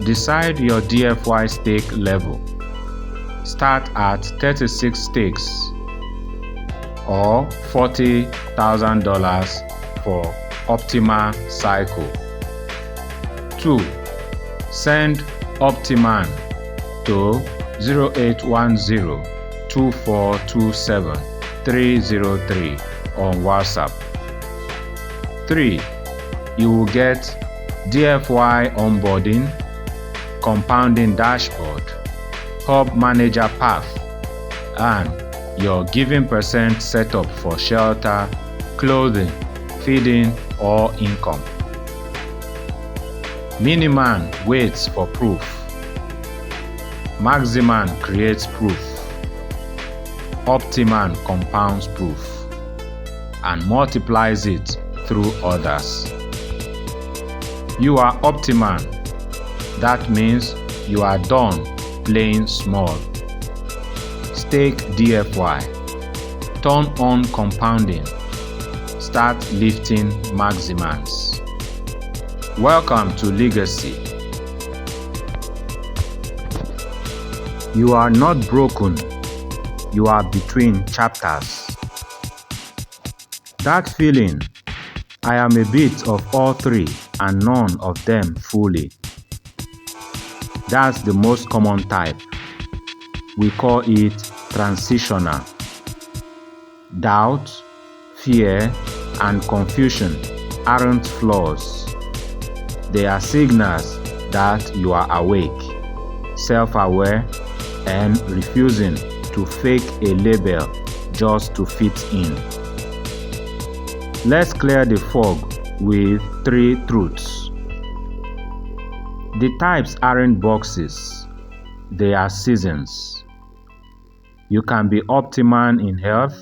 Decide your DFY stake level. Start at 36 stakes or $40,000 for optimal cycle. 2. Send Optiman to 0810-2427-303 on WhatsApp. 3. You will get DFY onboarding, compounding dashboard, hub manager path, and your giving percent setup for shelter, clothing, feeding, or income. Miniman waits for proof. Maximan creates proof. Optiman compounds proof and multiplies it through others. You are Optiman. That means you are done playing small. Stake DFY. Turn on compounding. Start lifting Maximans. Welcome to Legacy. You are not broken. You are between chapters. That feeling, I am a bit of all three and none of them fully. That's the most common type. We call it transitional. Doubt, fear, and confusion aren't flaws. They are signals that you are awake, self-aware, and refusing to fake a label just to fit in. Let's clear the fog with 3 truths. The types aren't boxes, they are seasons. You can be Optiman in health,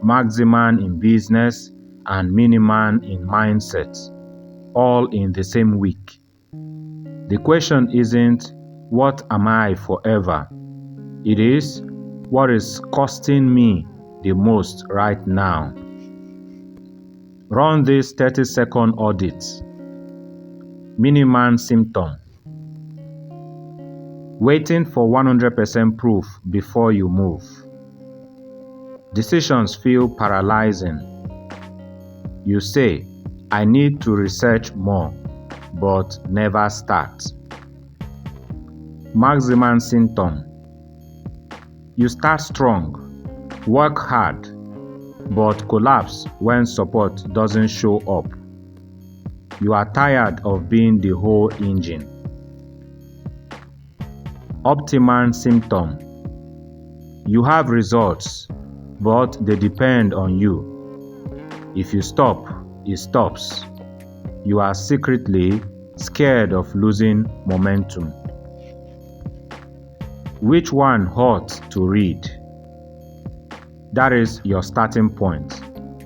Maximan in business, and Miniman in mindset, all in the same week. The question isn't, what am I forever? It is, what is costing me the most right now? Run this 30-second audit. Miniman symptom. Waiting for 100% proof before you move. Decisions feel paralyzing. You say, I need to research more, but never start. Maximan symptom. You start strong, work hard, but collapse when support doesn't show up. You are tired of being the whole engine. Optimal symptom. You have results, but they depend on you. If you stop, it stops. You are secretly scared of losing momentum. Which one hurts to read? That is your starting point,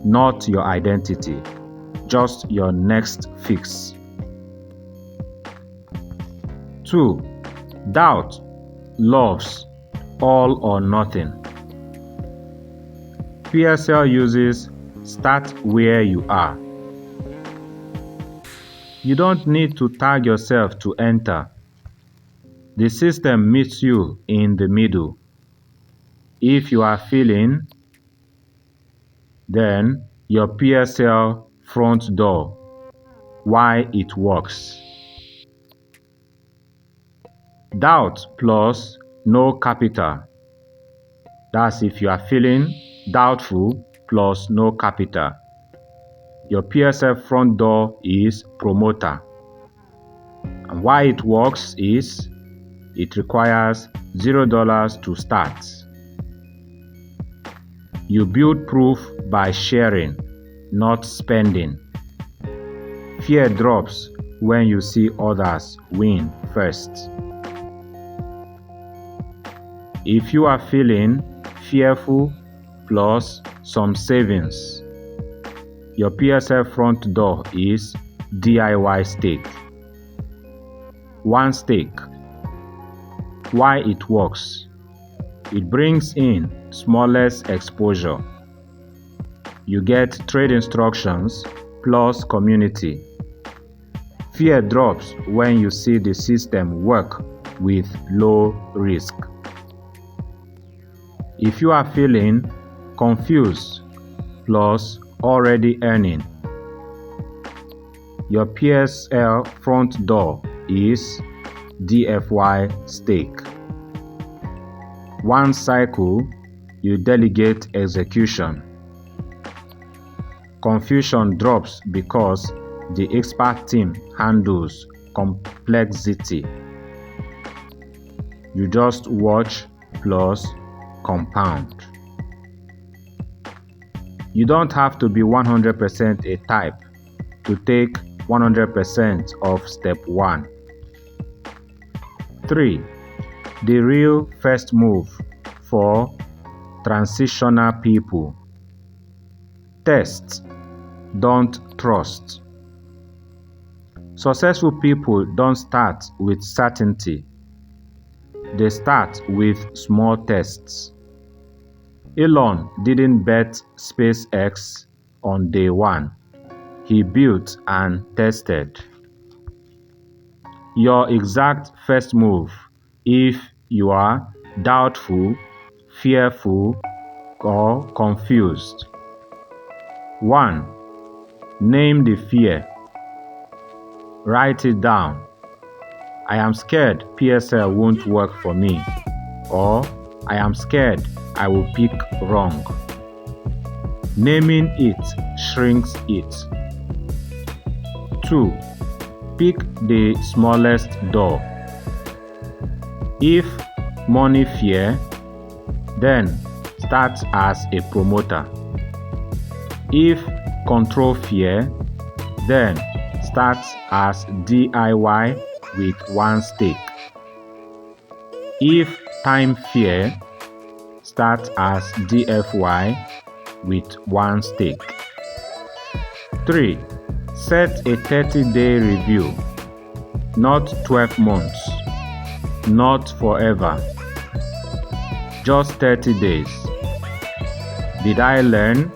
not your identity, just your next fix. 2. Doubt loves all or nothing. PSL uses start where you are. You don't need to tag yourself to enter. The system meets you in the middle. If you are feeling, then your PSL front door, why it works. Doubt plus no capital. That's if you are feeling doubtful plus no capital. Your PSL front door is promoter. And why it works is it requires $0 to start. You build proof by sharing, not spending. Fear drops when you see others win first. If you are feeling fearful plus some savings, your PSL front door is DIY stake. One stake. Why it works? It brings in smallest exposure. You get trade instructions plus community. Fear drops when you see the system work with low risk. If you are feeling confused plus already earning, your PSL front door is DFY stake. One cycle, you delegate execution. Confusion drops because the expert team handles complexity. You just watch plus compound. You don't have to be 100% a type to take 100% of step 1. 3. The real first move for transitional people. Test, don't trust. Successful people don't start with certainty. They start with small tests. Elon didn't bet SpaceX on day 1. He built and tested. Your exact first move, if you are doubtful, fearful, or confused. 1. Name the fear. Write it down. I am scared PSL won't work for me. Or I am scared I will pick wrong. Naming it shrinks it. 2. Pick the smallest door. If money fear, then start as a promoter. If control fear, then start as DIY with one stake. If time fear, start as DFY with one stake. 3. Set a 30-day review, not 12 months, not forever, just 30 days. Did I learn?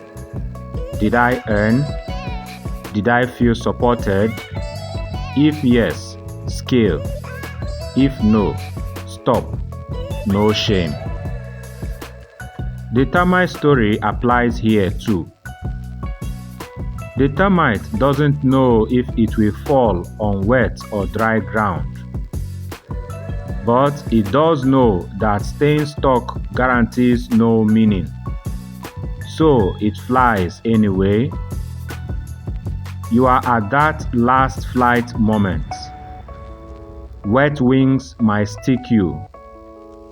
Did I earn? Did I feel supported? If yes, scale. If no, stop. No shame. The termite story applies here too. The termite doesn't know if it will fall on wet or dry ground. but it does know that staying stuck guarantees no meaning. So it flies anyway. You are at that last flight moment. Wet wings might stick you,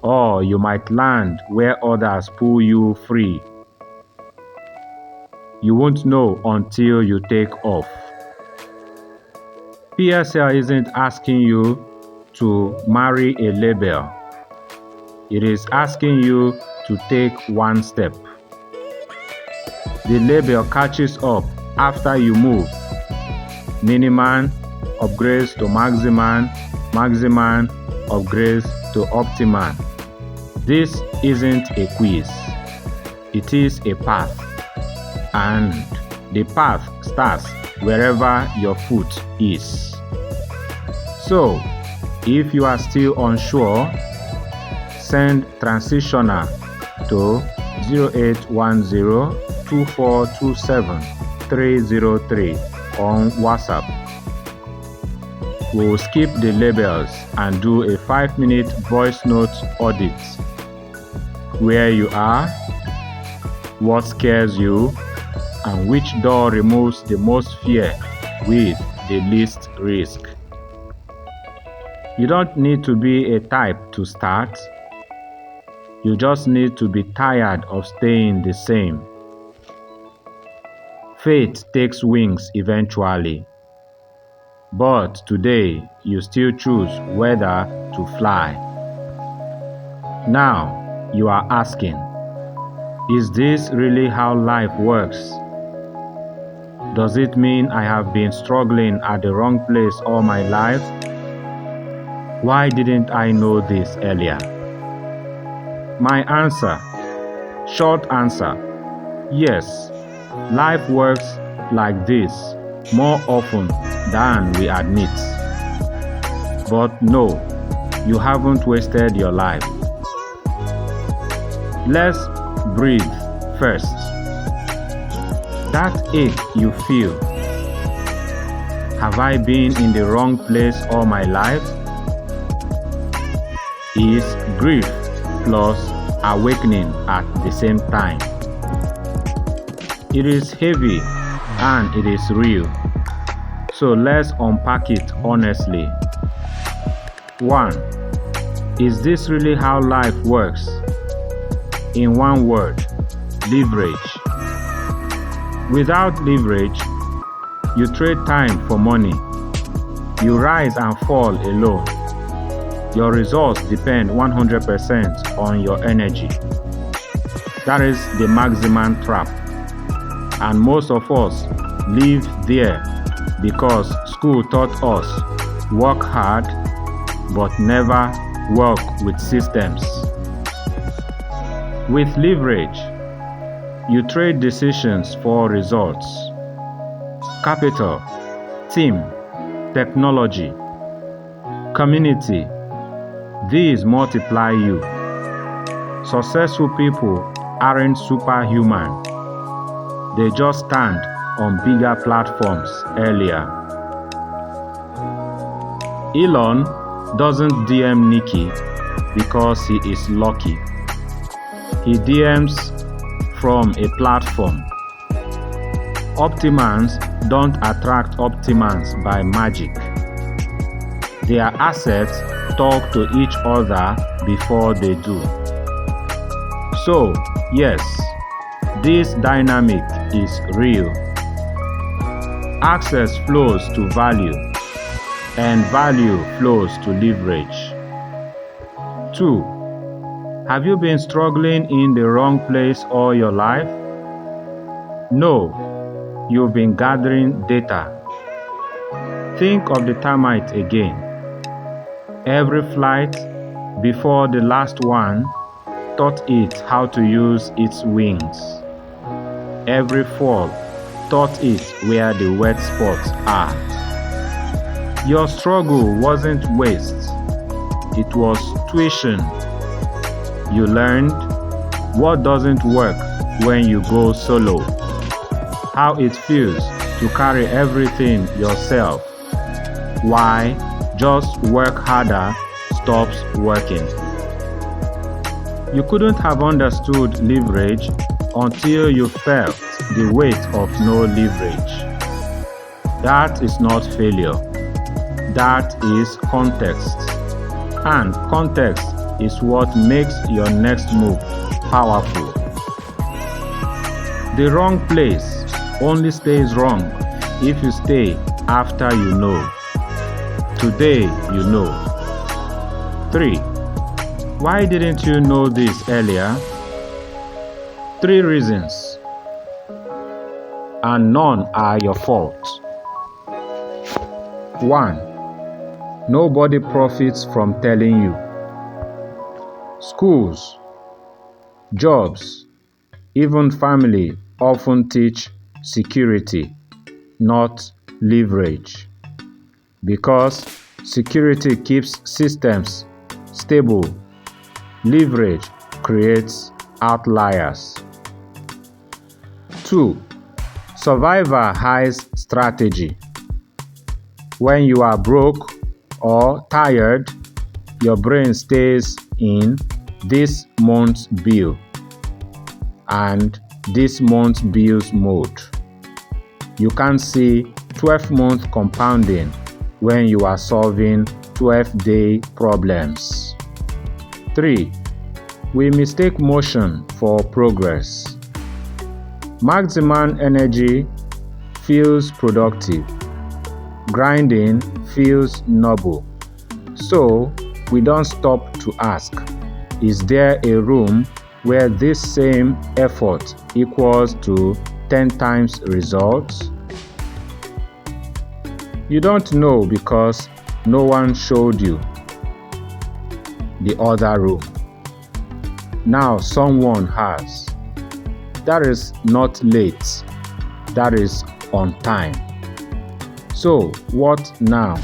or you might land where others pull you free. You won't know until you take off. PSL isn't asking you to marry a label. It is asking you to take one step. The label catches up after you move. Miniman upgrades to Maximan, Maximan upgrades to Optiman. This isn't a quiz. It is a path. And the path starts wherever your foot is. So, if you are still unsure, send transitioner to 0810-2427-303 on WhatsApp. We'll skip the labels and do a 5-minute voice note audit. Where you are, what scares you, and which door removes the most fear with the least risk. You don't need to be a type to start. You just need to be tired of staying the same. Fate takes wings eventually. But today, you still choose whether to fly. Now, you are asking, is this really how life works? Does it mean I have been struggling at the wrong place all my life? Why didn't I know this earlier? My answer, short answer, yes, life works like this more often than we admit. But no, you haven't wasted your life. Let's breathe first. That ache you feel, have I been in the wrong place all my life? Is grief plus awakening at the same time. It is heavy and it is real. So let's unpack it honestly. 1. Is this really how life works? In one word, leverage. Without leverage, you trade time for money. You rise and fall alone. Your results depend 100% on your energy. That is the maximum trap. And most of us live there because school taught us work hard but never work with systems. With leverage, you trade decisions for results. Capital, team, technology, community. These multiply you. Successful people aren't superhuman. They just stand on bigger platforms earlier. Elon doesn't DM Nikki because he is lucky. He DMs from a platform. Optimans don't attract Optimans by magic. Their assets talk to each other before they do. So, yes, this dynamic is real. Access flows to value, and value flows to leverage. 2. Have you been struggling in the wrong place all your life? No, you've been gathering data. Think of the termite again. Every flight before the last one taught it how to use its wings. Every fall taught it where the wet spots are. Your struggle wasn't waste, it was tuition. You learned what doesn't work when you go solo, how it feels to carry everything yourself, why just work harder, stops working. You couldn't have understood leverage until you felt the weight of no leverage. That is not failure. That is context. And context is what makes your next move powerful. The wrong place only stays wrong if you stay after you know. Today you know. 3. Why didn't you know this earlier? 3 reasons, and none are your fault. 1. Nobody profits from telling you. Schools, jobs, even family often teach security, not leverage. Because security keeps systems stable, leverage creates outliers. 2. Survivor hides strategy. When you are broke or tired, your brain stays in this month's bill and this month's bills mode. You can't see 12-month compounding when you are solving 12-day problems. 3. We mistake motion for progress. Maximum energy feels productive. Grinding feels noble. So, we don't stop to ask, is there a room where this same effort equals to 10 times results? You don't know because no one showed you the other room. Now someone has. That is not late. That is on time. So what now?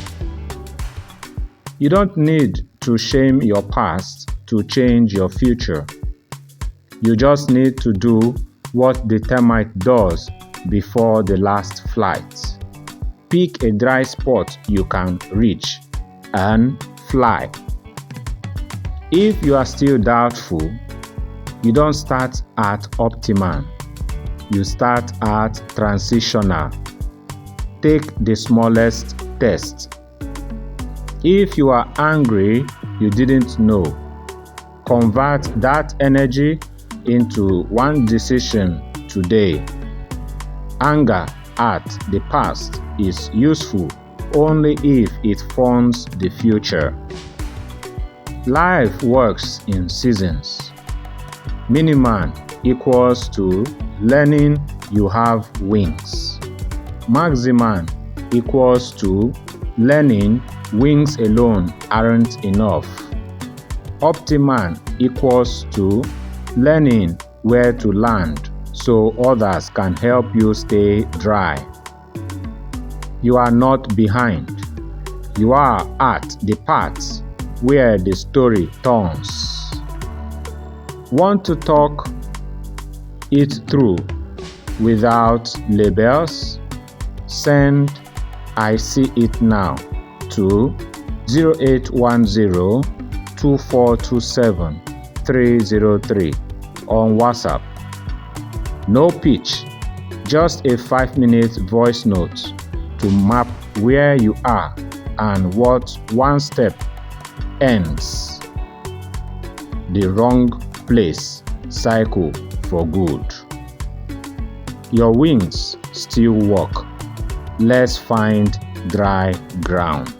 You don't need to shame your past to change your future. You just need to do what the termite does before the last flight. Pick a dry spot you can reach and fly. If you are still doubtful, you don't start at optimal. You start at transitional. Take the smallest test. If you are angry, you didn't know. Convert that energy into one decision today. Anger at the past is useful only if it funds the future. Life works in seasons. Miniman equals to learning you have wings. Maximum equals to learning wings alone aren't enough. Optimal equals to learning where to land so others can help you stay dry. You are not behind. You are at the part where the story turns. Want to talk it through without labels? Send I see it now to 0810-2427-303 on WhatsApp. No pitch, just a 5-minute voice note to map where you are and what one step ends the wrong place cycle for good. Your wings still work. Let's find dry ground.